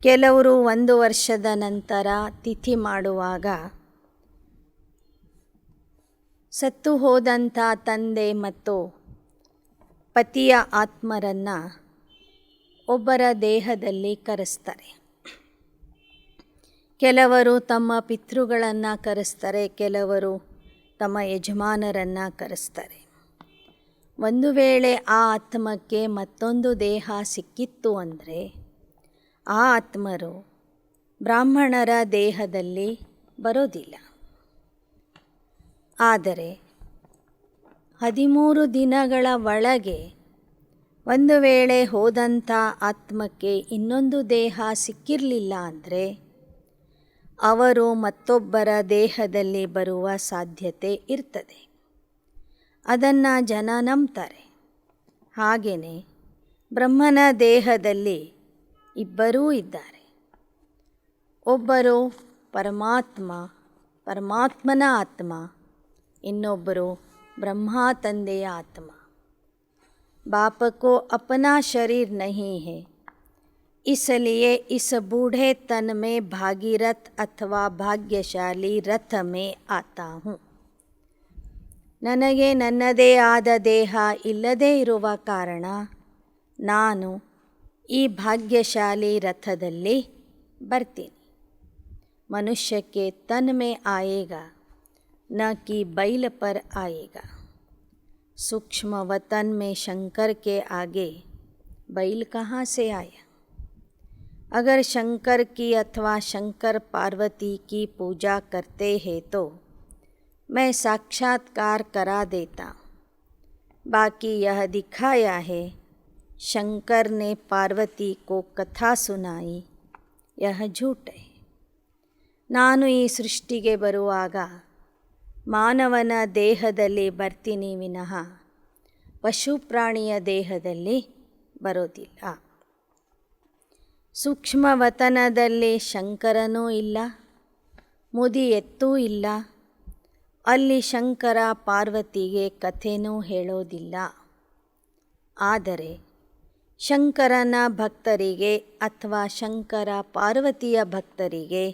Speaker 1: ಕೆಲವರು 1 ವರ್ಷದ ನಂತರ ತಿಥಿ ಮಾಡುವಾಗ ಸತ್ತು ಹೋದಂಥ ತಂದೆ ಮತ್ತು ಪತಿಯ ಆತ್ಮರನ್ನು ಒಬ್ಬರ ದೇಹದಲ್ಲಿ ಕರೆಸ್ತಾರೆ. ಕೆಲವರು ತಮ್ಮ ಪಿತೃಗಳನ್ನು ಕರೆಸ್ತಾರೆ, ಕೆಲವರು ತಮ್ಮ ಯಜಮಾನರನ್ನು ಕರೆಸ್ತಾರೆ. ಒಂದು ವೇಳೆ ಆ ಆತ್ಮಕ್ಕೆ ಮತ್ತೊಂದು ದೇಹ ಸಿಕ್ಕಿತ್ತು ಅಂದರೆ ಆ ಆತ್ಮರು ಬ್ರಾಹ್ಮಣರ ದೇಹದಲ್ಲಿ ಬರೋದಿಲ್ಲ. ಆದರೆ 13 ದಿನಗಳ ಒಳಗೆ ಒಂದು ವೇಳೆ ಹೋದಂಥ ಆತ್ಮಕ್ಕೆ ಇನ್ನೊಂದು ದೇಹ ಸಿಕ್ಕಿರಲಿಲ್ಲ ಅಂದರೆ ಅವರು ಮತ್ತೊಬ್ಬರ ದೇಹದಲ್ಲಿ ಬರುವ ಸಾಧ್ಯತೆ ಇರ್ತದೆ. ಅದನ್ನು ಜನ ನಂಬ್ತಾರೆ. ಹಾಗೆಯೇ ಬ್ರಹ್ಮನ ದೇಹದಲ್ಲಿ ಇಬ್ಬರೂ ಇದ್ದಾರೆ. ಒಬ್ಬರು ಪರಮಾತ್ಮನ ಆತ್ಮ, ಇನ್ನೊಬ್ಬರು ಬ್ರಹ್ಮ ತಂದೆಯ ಆತ್ಮ. बाप को अपना शरीर नहीं है, इसलिए इस बूढ़े तन में भागीरथ अथवा भाग्यशाली रथ में आता हूँ. ನನಗೆ ನನ್ನದೇ ಆದ ದೇಹ ಇಲ್ಲದೇ ಇರುವ ಕಾರಣ ನಾನು ಈ ಭಾಗ್ಯಶಾಲಿ ರಥದಲ್ಲಿ ಬರ್ತೀನಿ. मनुष्य के तन में आएगा, न कि बैल पर आएगा. सूक्ष्म वतन में शंकर के आगे बैल कहाँ से आया. अगर शंकर की अथवा शंकर पार्वती की पूजा करते हैं तो मैं साक्षात्कार करा देता. बाकी यह दिखाया है शंकर ने पार्वती को कथा सुनाई यह झूठ है. ನಾನು ಈ ಸೃಷ್ಟಿಗೆ ಬರುವಾಗ ಮಾನವನ ದೇಹದಲ್ಲಿ ಬರ್ತೀನಿ ವಿನಃ ಪಶು ಪ್ರಾಣಿಯ ದೇಹದಲ್ಲಿ ಬರೋದಿಲ್ಲ. ಸೂಕ್ಷ್ಮವತನದಲ್ಲಿ ಶಂಕರನೂ ಇಲ್ಲ, ಮುದಿ ಎತ್ತೂ ಇಲ್ಲ. ಅಲ್ಲಿ ಶಂಕರ ಪಾರ್ವತಿಗೆ ಕಥೆನೂ ಹೇಳೋದಿಲ್ಲ. ಆದರೆ ಶಂಕರನ ಭಕ್ತರಿಗೆ ಅಥವಾ ಶಂಕರ ಪಾರ್ವತಿಯ ಭಕ್ತರಿಗೆ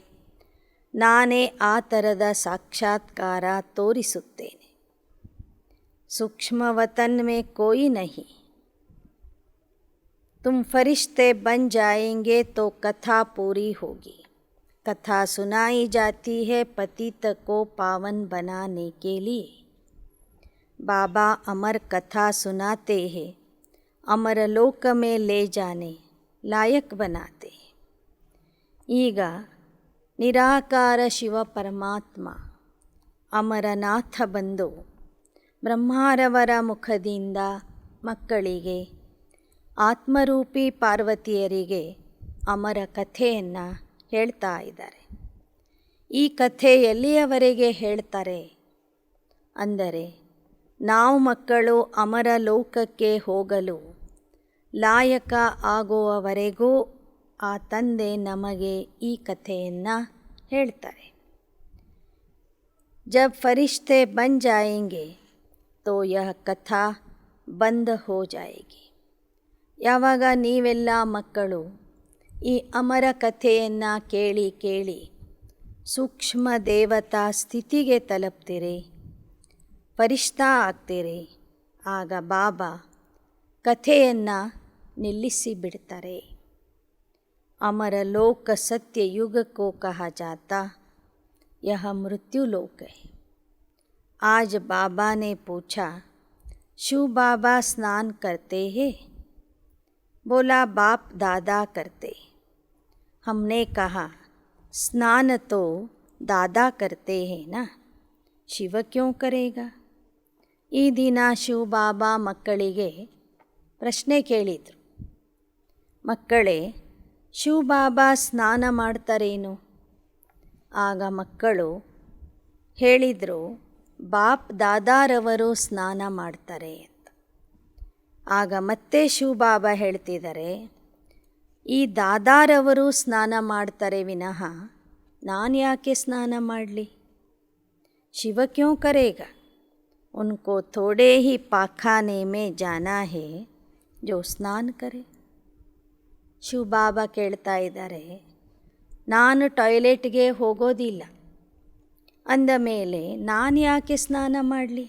Speaker 1: ನಾನೇ ಆ ಥರದ ಸಾಕ್ಷಾತ್ಕಾರ ತೋರಿಸುತ್ತೇನೆ. सूक्ष्मवतन में कोई नहीं. तुम फरिश्ते बन जाएंगे तो कथा पूरी होगी. कथा सुनाई जाती है पतित को पावन बनाने के लिए. बाबा अमर कथा सुनाते हैं, अमर लोक में ले जाने लायक बनाते. ಈಗ ನಿರಾಕಾರ ಶಿವ ಪರಮಾತ್ಮ ಅಮರನಾಥ ಬಂದು ಬ್ರಹ್ಮಾರವರ ಮುಖದಿಂದ ಮಕ್ಕಳಿಗೆ, ಆತ್ಮರೂಪಿ ಪಾರ್ವತಿಯರಿಗೆ ಅಮರ ಕಥೆಯನ್ನು ಹೇಳ್ತಾ ಇದ್ದಾರೆ. ಈ ಕಥೆ ಎಲ್ಲಿಯವರೆಗೆ ಹೇಳ್ತಾರೆ ಅಂದರೆ, ನಾವು ಮಕ್ಕಳು ಅಮರ ಲೋಕಕ್ಕೆ ಹೋಗಲು ಲಾಯಕ ಆಗುವವರೆಗೂ ಆ ತಂದೆ ನಮಗೆ ಈ ಕಥೆಯನ್ನು ಹೇಳ್ತಾರೆ. जब फरिश्ते बन जाएंगे तो यह कथा बंद हो जाएगी. ಯಾವಾಗ ನೀವೆಲ್ಲ ಮಕ್ಕಳು ಈ ಅಮರ ಕಥೆಯನ್ನು ಕೇಳಿ ಕೇಳಿ ಸೂಕ್ಷ್ಮ ದೇವತಾ ಸ್ಥಿತಿಗೆ ತಲುಪ್ತೀರಿ, ಫರಿಷ್ಠಾ ಆಗ್ತೀರಿ, ಆಗ ಬಾಬಾ ಕಥೆಯನ್ನು ನಿಲ್ಲಿಸಿ ಬಿಡ್ತಾರೆ. अमर लोक सत्य युग को कहा जाता, यह मृत्यु लोक है. आज बाबा ने पूछा, शिव बाबा स्नान करते हैं? बोला बाप दादा करते. हमने कहा स्नान तो दादा करते हैं ना, शिव क्यों करेगा? ಈ ದಿನ ಶಿವ ಬಾಬಾ ಮಕ್ಕಳಿಗೆ ಪ್ರಶ್ನೆ ಕೇಳಿದರು. ಮಕ್ಕಳೇ, ಶಿವ ಬಾಬಾ ಸ್ನಾನ ಮಾಡ್ತಾರೇನು? ಆಗ ಮಕ್ಕಳು ಹೇಳಿದರು, ಬಾಪ್ ದಾದಾರವರು ಸ್ನಾನ ಮಾಡ್ತಾರೆ ಅಂತ. ಆಗ ಮತ್ತೆ ಶಿವ ಬಾಬಾ ಹೇಳ್ತಿದ್ದಾರೆ, ಈ ದಾದಾರವರು ಸ್ನಾನ ಮಾಡ್ತಾರೆ ವಿನಃ ನಾನು ಯಾಕೆ ಸ್ನಾನ ಮಾಡಲಿ? ಶಿವ ಕ್ಯೋं करेगा? उनको थोड़े ही पाखाने में जाना है जो स्नान करे. ಶಿವ ಬಾಬಾ ಕೇಳ್ತಾ ಇದ್ದಾರೆ, ನಾನು ಟಾಯ್ಲೆಟ್ಗೆ ಹೋಗೋದಿಲ್ಲ ಅಂದ ಮೇಲೆ ನಾನು ಯಾಕೆ ಸ್ನಾನ ಮಾಡಲಿ?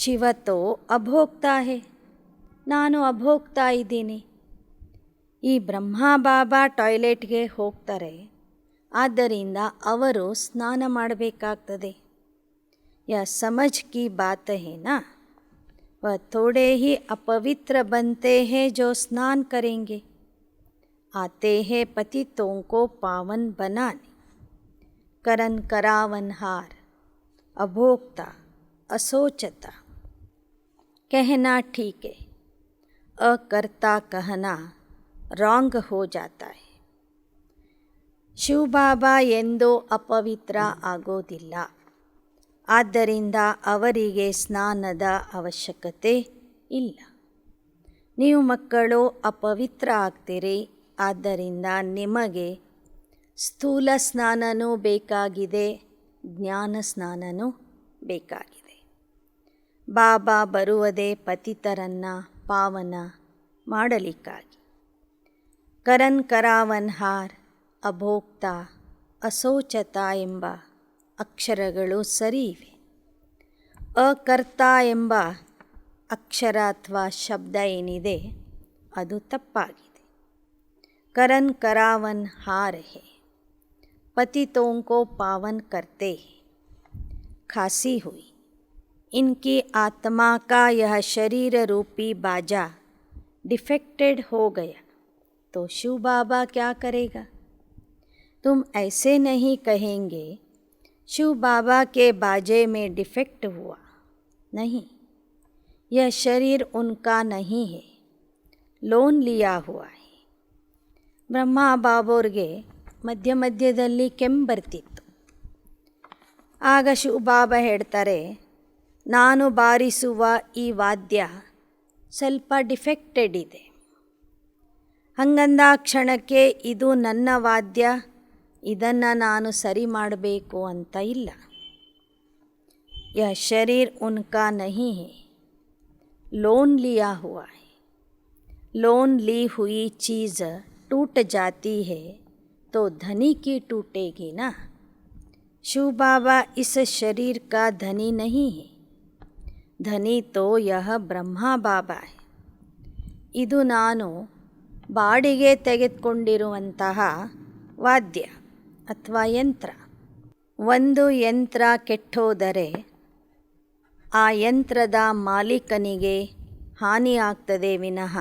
Speaker 1: ಶಿವ ತೋ ಅಭೋಕ್ತಾ ಹೇ, ನಾನು ಅಭೋಕ್ತಾ ಇದ್ದೀನಿ. ಈ ಬ್ರಹ್ಮ ಬಾಬಾ ಟಾಯ್ಲೆಟ್ಗೆ ಹೋಗ್ತಾರೆ, ಆದ್ದರಿಂದ ಅವರು ಸ್ನಾನ ಮಾಡಬೇಕಾಗ್ತದೆ. ಯಾ ಸಮಜ್ ಕಿ ಬಾತ್ ಹೇ ನಾ. वह थोड़े ही अपवित्र बनते हैं जो स्नान करेंगे. आते हैं पतितों को पावन बनाने. करन करावनहार, अभोक्ता, असोचता. कहना ठीक है, अकर्ता कहना रॉन्ग हो जाता है. ಶಿವ ಬಾಬಾ ಎಂದೂ ಅಪವಿತ್ರ ಆಗೋದಿಲ್ಲ. ಆದ್ದರಿಂದ ಅವರಿಗೆ ಸ್ನಾನದ ಅವಶ್ಯಕತೆ ಇಲ್ಲ. ನೀವು ಮಕ್ಕಳು ಅಪವಿತ್ರ ಆಗ್ತೀರಿ, ಆದ್ದರಿಂದ ನಿಮಗೆ ಸ್ಥೂಲ ಸ್ನಾನನೂ ಬೇಕಾಗಿದೆ, ಜ್ಞಾನ ಸ್ನಾನನೂ ಬೇಕಾಗಿದೆ. ಬಾಬಾ ಬರುವುದೇ ಪತಿತರನ್ನು ಪಾವನ ಮಾಡಲಿಕ್ಕಾಗಿ. ಕರನ್ ಕರಾವನ್ಹಾರ್, ಅಭೋಕ್ತ, ಅಸೋಚತ ಎಂಬ ಅಕ್ಷರಗಳು ಸರಿ ಇವೆ. ಅಕರ್ತ ಎಂಬ ಅಕ್ಷರ ಅಥವಾ ಶಬ್ದ ಏನಿದೆ ಅದು ತಪ್ಪಾಗಿದೆ. ಕರನ್ ಕರಾವನ್ ಹಾರ್ ಹೇ, पतितों को पावन करते हैं. खांसी हुई, इनकी आत्मा का यह शरीर रूपी बाजा डिफेक्टेड हो गया तो शिव बाबा क्या करेगा? तुम ऐसे नहीं कहेंगे शिव बाबा के बाजे में डिफेक्ट हुआ. नहीं, यह शरीर उनका नहीं है, ಲೋನ್ ಲಿಯಾ ಹುವಾ ಹೈ. ಬ್ರಹ್ಮ ಬಾಬೋರ್ಗೆ ಮಧ್ಯ ಮಧ್ಯದಲ್ಲಿ ಕೆಮ್ಮು ಬರ್ತಿತ್ತು. ಆಗ ಶಿವಬಾಬಾ ಹೇಳ್ತಾರೆ, ನಾನು ಬಾರಿಸುವ ಈ ವಾದ್ಯ ಸ್ವಲ್ಪ ಡಿಫೆಕ್ಟೆಡ್ ಇದೆ. ಹಂಗಂದ ಕ್ಷಣಕ್ಕೆ ಇದು ನನ್ನ ವಾದ್ಯ, ಇದನ್ನು ನಾನು ಸರಿ ಮಾಡಬೇಕು ಅಂತ ಇಲ್ಲ. ಯಹ ಶರೀರ್ ಉನ್ಕಾ ನಹೀ ಹೈ, ಲೋನ್ ಲಿಯಾ ಹುವಾ ಹೈ. लोन ली हुई चीज़ टूट जाती है तो धनी की टूटेगी ना. शिव बाबा इस शरीर का धनी नहीं है, धनी तो यह ब्रह्मा बाबा है. ಇದು ನಾನು ಬಾಡಿಗೆ ತೆಗೆದುಕೊಂಡಿರುವಂತಹ ವಾದ್ಯ ಅಥವಾ ಯಂತ್ರ. ಒಂದು ಯಂತ್ರ ಕೆಟ್ಟೋದರೆ ಆ ಯಂತ್ರದ ಮಾಲೀಕನಿಗೆ ಹಾನಿಯಾಗ್ತದೆ ವಿನಃ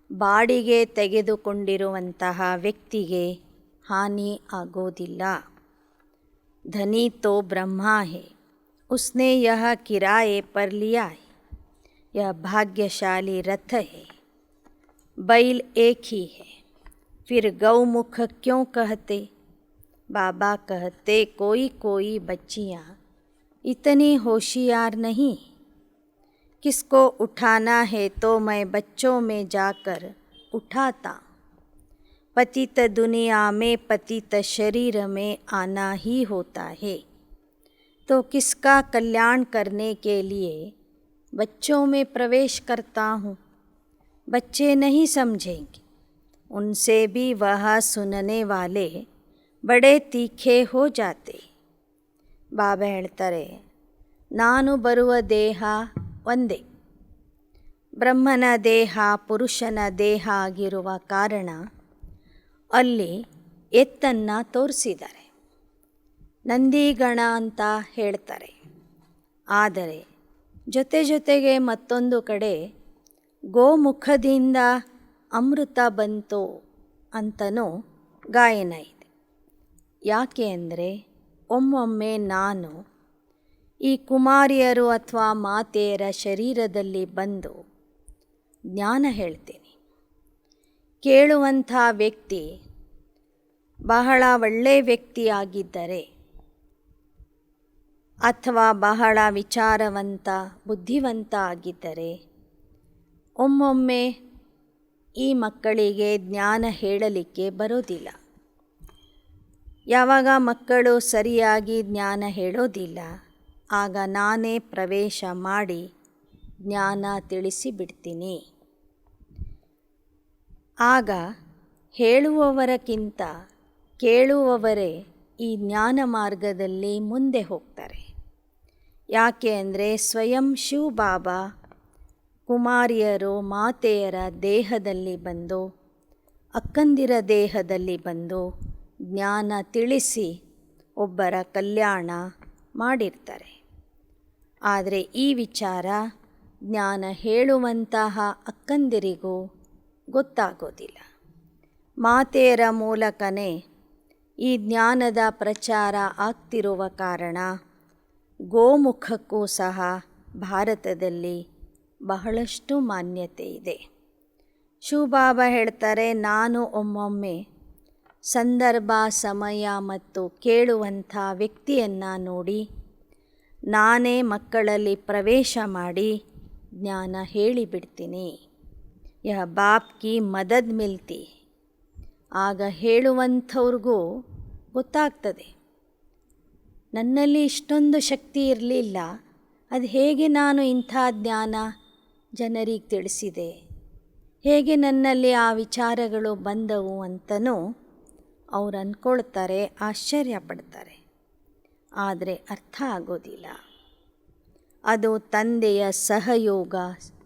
Speaker 1: ಬಾಡಿಗೆ ತೆಗೆದುಕೊಂಡಿರುವಂತಹ ವ್ಯಕ್ತಿಗೆ ಹಾನಿ ಆಗೋದಿಲ್ಲ. ಧನಿ ತೋ ಬ್ರಹ್ಮ ಹೈ, ಉಸ್ನೆ ಯಹ ಕಿರಾಯೆ ಪರ್ ಲಿಯಾ ಹೈ. यह भाग्यशाली रथ है, बैल एक ही है, फिर गौमुख क्यों कहते. बाबा कहते कोई कोई बच्चियाँ इतनी होशियार नहीं, किसको उठाना है तो मैं बच्चों में जाकर उठाता. पतित दुनिया में पतित शरीर में आना ही होता है, तो किसका कल्याण करने के लिए बच्चों में प्रवेश करता हूँ. बच्चे नहीं समझेंगे, उनसे भी वह सुनने वाले बड़े तीखे हो जाते. ಬಾಬಾ ಹೇಳ್ತಾರೆ, ನಾನು ಬರುವ ದೇಹ ಒಂದೇ. ಬ್ರಹ್ಮನ ದೇಹ ಪುರುಷನ ದೇಹ ಆಗಿರುವ ಕಾರಣ ಅಲ್ಲಿ ಎತ್ತನ್ನು ತೋರಿಸಿದ್ದಾರೆ, ನಂದಿಗಣ ಅಂತ ಹೇಳ್ತಾರೆ. ಆದರೆ ಜೊತೆ ಜೊತೆಗೆ ಮತ್ತೊಂದು ಕಡೆ ಗೋಮುಖದಿಂದ ಅಮೃತ ಬಂತು ಅಂತನೂ ಗಾಯನ ಇದೆ. ಯಾಕೆ ಅಂದರೆ ಒಮ್ಮೊಮ್ಮೆ ನಾನು ಈ ಕುಮಾರಿಯರು ಅಥವಾ ಮಾತೆಯರ ಶರೀರದಲ್ಲಿ ಬಂದು ಜ್ಞಾನ ಹೇಳ್ತೀನಿ. ಕೇಳುವಂಥ ವ್ಯಕ್ತಿ ಬಹಳ ಒಳ್ಳೆಯ ವ್ಯಕ್ತಿಯಾಗಿದ್ದರೆ ಅಥವಾ ಬಹಳ ವಿಚಾರವಂತ ಬುದ್ಧಿವಂತ ಆಗಿದ್ದರೆ ಒಮ್ಮೊಮ್ಮೆ ಈ ಮಕ್ಕಳಿಗೆ ಜ್ಞಾನ ಹೇಳಲಿಕ್ಕೆ ಬರೋದಿಲ್ಲ. ಯಾವಾಗ ಮಕ್ಕಳು ಸರಿಯಾಗಿ ಜ್ಞಾನ ಹೇಳೋದಿಲ್ಲ, ಆಗ ನಾನೇ ಪ್ರವೇಶ ಮಾಡಿ ಜ್ಞಾನ ತಿಳಿಸಿಬಿಡ್ತೀನಿ. ಆಗ ಹೇಳುವವರಕ್ಕಿಂತ ಕೇಳುವವರೇ ಈ ಜ್ಞಾನ ಮಾರ್ಗದಲ್ಲಿ ಮುಂದೆ ಹೋಗ್ತಾರೆ. ಯಾಕೆ ಅಂದರೆ ಸ್ವಯಂ ಶಿವ ಬಾಬಾ ಕುಮಾರಿಯರು ಮಾತೆಯರ ದೇಹದಲ್ಲಿ ಬಂದು ಅಕ್ಕಂದಿರ ದೇಹದಲ್ಲಿ ಬಂದು ಜ್ಞಾನ ತಿಳಿಸಿ ಒಬ್ಬರ ಕಲ್ಯಾಣ ಮಾಡಿರ್ತಾರೆ. ಆದರೆ ಈ ವಿಚಾರ ಜ್ಞಾನ ಹೇಳುವಂತಹ ಅಕ್ಕಂದಿರಿಗೂ ಗೊತ್ತಾಗೋದಿಲ್ಲ. ಮಾತೆಯರ ಮೂಲಕನೇ ಈ ಜ್ಞಾನದ ಪ್ರಚಾರ ಆಗ್ತಿರುವ ಕಾರಣ ಗೋಮುಖಕ್ಕೂ ಸಹ ಭಾರತದಲ್ಲಿ ಬಹಳಷ್ಟು ಮಾನ್ಯತೆ ಇದೆ. ಶಿವಬಾಬಾ ಹೇಳ್ತಾರೆ, ನಾನು ಒಮ್ಮೊಮ್ಮೆ ಸಂದರ್ಭ ಸಮಯ ಮತ್ತು ಕೇಳುವಂಥ ವ್ಯಕ್ತಿಯನ್ನು ನೋಡಿ ನಾನೇ ಮಕ್ಕಳಲ್ಲಿ ಪ್ರವೇಶ ಮಾಡಿ ಜ್ಞಾನ ಹೇಳಿಬಿಡ್ತೀನಿ. ಯಹ ಬಾಪ್ ಕಿ ಮದದ್ ಮಿಲ್ತಿ. ಆಗ ಹೇಳುವಂಥವ್ರಿಗೂ ಗೊತ್ತಾಗ್ತದೆ, ನನ್ನಲ್ಲಿ ಇಷ್ಟೊಂದು ಶಕ್ತಿ ಇರಲಿಲ್ಲ, ಅದು ಹೇಗೆ ನಾನು ಇಂಥ ಜ್ಞಾನ ಜನರಿಗೆ ತಿಳಿಸಿದೆ, ಹೇಗೆ ನನ್ನಲ್ಲಿ ಆ ವಿಚಾರಗಳು ಬಂದವು ಅಂತನೂ ಅವ್ರು ಅಂದ್ಕೊಳ್ತಾರೆ, ಆಶ್ಚರ್ಯಪಡ್ತಾರೆ. ಆದರೆ ಅರ್ಥ ಆಗೋದಿಲ್ಲ. ಅದು ತಂದೆಯ ಸಹಯೋಗ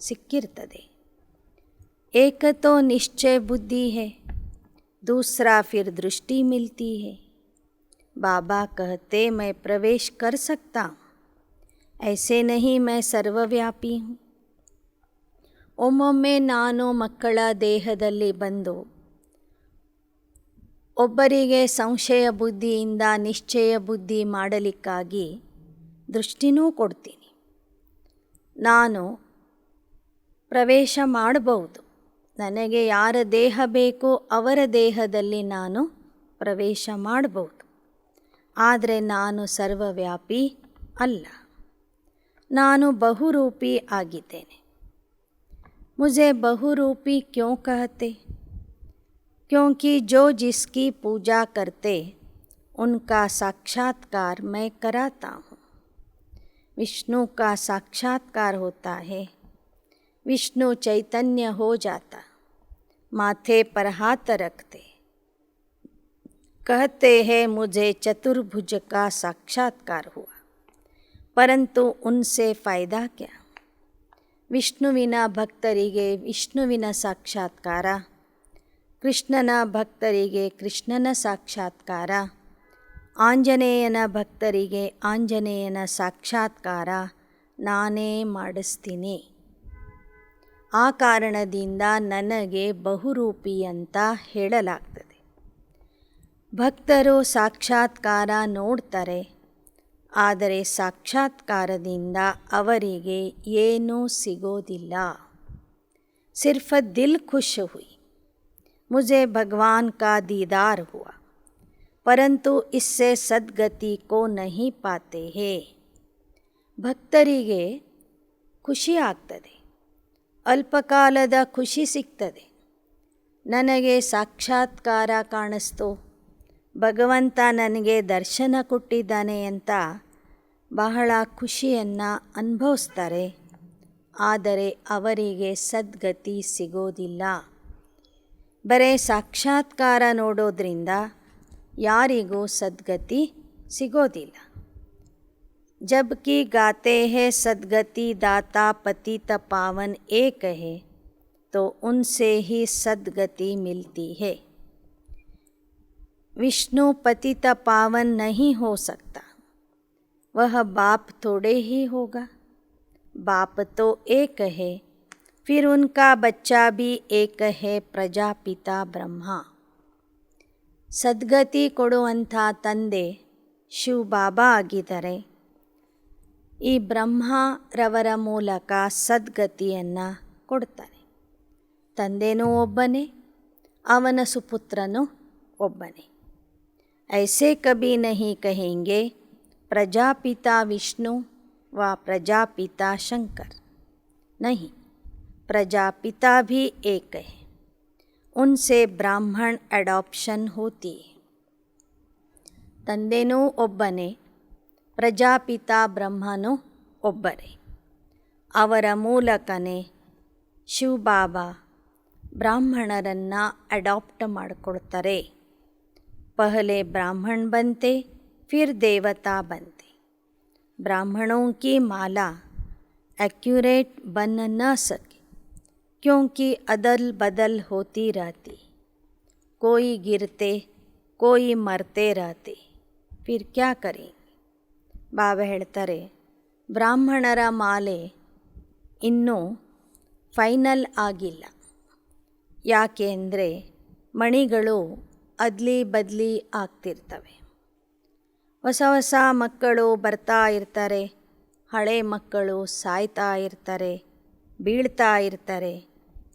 Speaker 1: ಸಿಕ್ಕಿರ್ತದೆ. एक तो निश्चय बुद्धि है, दूसरा फिर दृष्टि मिलती है. बाबा कहते मैं प्रवेश कर सकता हूँ, ऐसे नहीं मैं सर्वव्यापी हूँ. ಒಮ್ಮೊಮ್ಮೆ ನಾನು ಮಕ್ಕಳ ದೇಹದಲ್ಲಿ ಬಂದು ಒಬ್ಬರಿಗೆ ಸಂಶಯ ಬುದ್ಧಿಯಿಂದ ನಿಶ್ಚಯ ಬುದ್ಧಿ ಮಾಡಲಿಕ್ಕಾಗಿ ದೃಷ್ಟಿನೂ ಕೊಡ್ತೀನಿ. ನಾನು ಪ್ರವೇಶ ಮಾಡಬಹುದು. ನನಗೆ ಯಾರ ದೇಹ ಬೇಕೋ ಅವರ ದೇಹದಲ್ಲಿ ನಾನು ಪ್ರವೇಶ ಮಾಡಬಹುದು. ಆದರೆ ನಾನು ಸರ್ವವ್ಯಾಪಿ ಅಲ್ಲ. ನಾನು ಬಹುರೂಪಿ ಆಗಿದ್ದೇನೆ. मुझे बहुरूपी क्यों कहते? क्योंकि जो जिसकी पूजा करते उनका साक्षात्कार मैं कराता हूँ. विष्णु का साक्षात्कार होता है. विष्णु चैतन्य हो जाता, माथे पर हाथ रखते, कहते हैं मुझे चतुर्भुज का साक्षात्कार हुआ. परंतु उनसे फ़ायदा क्या? ವಿಷ್ಣುವಿನ ಭಕ್ತರಿಗೆ ವಿಷ್ಣುವಿನ ಸಾಕ್ಷಾತ್ಕಾರ, ಕೃಷ್ಣನ ಭಕ್ತರಿಗೆ ಕೃಷ್ಣನ ಸಾಕ್ಷಾತ್ಕಾರ, ಆಂಜನೇಯನ ಭಕ್ತರಿಗೆ ಆಂಜನೇಯನ ಸಾಕ್ಷಾತ್ಕಾರ ನಾನೇ ಮಾಡಿಸ್ತೀನಿ. ಆ ಕಾರಣದಿಂದ ನನಗೆ ಬಹುರೂಪಿ ಅಂತ ಹೇಳಲಾಗ್ತದೆ. ಭಕ್ತರು ಸಾಕ್ಷಾತ್ಕಾರ ನೋಡ್ತಾರೆ, ಆದರೆ ಸಾಕ್ಷಾತ್ಕಾರದಿಂದ ಅವರಿಗೆ ಏನೂ ಸಿಗೋದಿಲ್ಲ. ಸಿರ್ಫ್ ದಿಲ್ ಖುಷ್ ಹುಯಿ, ಮುझे भगवान का दीदार हुआ, परंतु इससे सद्गति को नहीं पाते हैं. ಭಕ್ತರಿಗೆ ಖುಷಿ ಆಗ್ತದೆ, ಅಲ್ಪಕಾಲದ ಖುಷಿ ಸಿಗ್ತದೆ. ನನಗೆ ಸಾಕ್ಷಾತ್ಕಾರ ಕಾಣಿಸ್ತು, ಭಗವಂತ ನನಗೆ ದರ್ಶನ ಕೊಟ್ಟಿದ್ದಾನೆ ಅಂತ ಬಹಳ ಖುಷಿಯನ್ನು ಅನುಭವಿಸ್ತಾರೆ. ಆದರೆ ಅವರಿಗೆ ಸದ್ಗತಿ ಸಿಗೋದಿಲ್ಲ. ಬರೀ ಸಾಕ್ಷಾತ್ಕಾರ ನೋಡೋದ್ರಿಂದ ಯಾರಿಗೂ ಸದ್ಗತಿ ಸಿಗೋದಿಲ್ಲ. ಜಬ್ಕಿ ಗಾತೆ ಹೇ ಸದ್ಗತಿ ದಾತಾ ಪತಿತ ಪಾವನ್ ಏಕ ಹೇ ತೋ ಉನ್ಸೆ ಹಿ ಸದ್ಗತಿ ಮಿಲ್ತಿ ಹೇ. विष्णु पतित पावन नहीं हो सकता, वह बाप थोड़े ही होगा. बाप तो एक है, फिर उनका बच्चा भी एक है, प्रजापिता ब्रह्मा. ಸದ್ಗತಿ ಕೊಡುವಂಥ ತಂದೆ ಶಿವ ಬಾಬಾ ಆಗಿದ್ದಾರೆ. ಈ ಬ್ರಹ್ಮರವರ ಮೂಲಕ ಸದ್ಗತಿಯನ್ನು ಕೊಡ್ತಾನೆ. ತಂದೆನೂ ಒಬ್ಬನೇ, ಅವನ ಸುಪುತ್ರನೂ ಒಬ್ಬನೇ. ऐसे कभी नहीं कहेंगे प्रजापिता विष्णु व प्रजापिता शंकर. नहीं, प्रजापिता भी एक है, उनसे ब्राह्मण अडॉप्शन होती है. ತಂದೆನೂ ಒಬ್ಬನೇ, ಪ್ರಜಾಪಿತಾ ಬ್ರಹ್ಮನೂ ಒಬ್ಬರೇ. ಅವರ ಮೂಲಕನೇ ಶಿವಬಾಬಾ ಬ್ರಾಹ್ಮಣರನ್ನು ಅಡಾಪ್ಟ್ ಮಾಡಿಕೊಡ್ತಾರೆ. पहले ब्राह्मण बनते, फिर देवता बनते. ब्राह्मणों की माला एक्यूरेट बन न सके, क्योंकि अदल बदल होती रहती. कोई गिरते, कोई मरते रहते. फिर क्या करेंगे? ಬಾಬಾ ಹೇಳ್ತಾರೆ, ಬ್ರಾಹ್ಮಣರ ಮಾಲೆ ಇನ್ನೂ ಫೈನಲ್ ಆಗಿಲ್ಲ. ಯಾಕೆ ಅಂದರೆ ಮಣಿಗಳು ಅದ್ಲಿ ಬದಲಿ ಆಗ್ತಿರ್ತವೆ. ಹೊಸ ಹೊಸ ಮಕ್ಕಳು ಬರ್ತಾ ಇರ್ತಾರೆ, ಹಳೆ ಮಕ್ಕಳು ಸಾಯ್ತಾ ಇರ್ತಾರೆ, ಬೀಳ್ತಾ ಇರ್ತಾರೆ.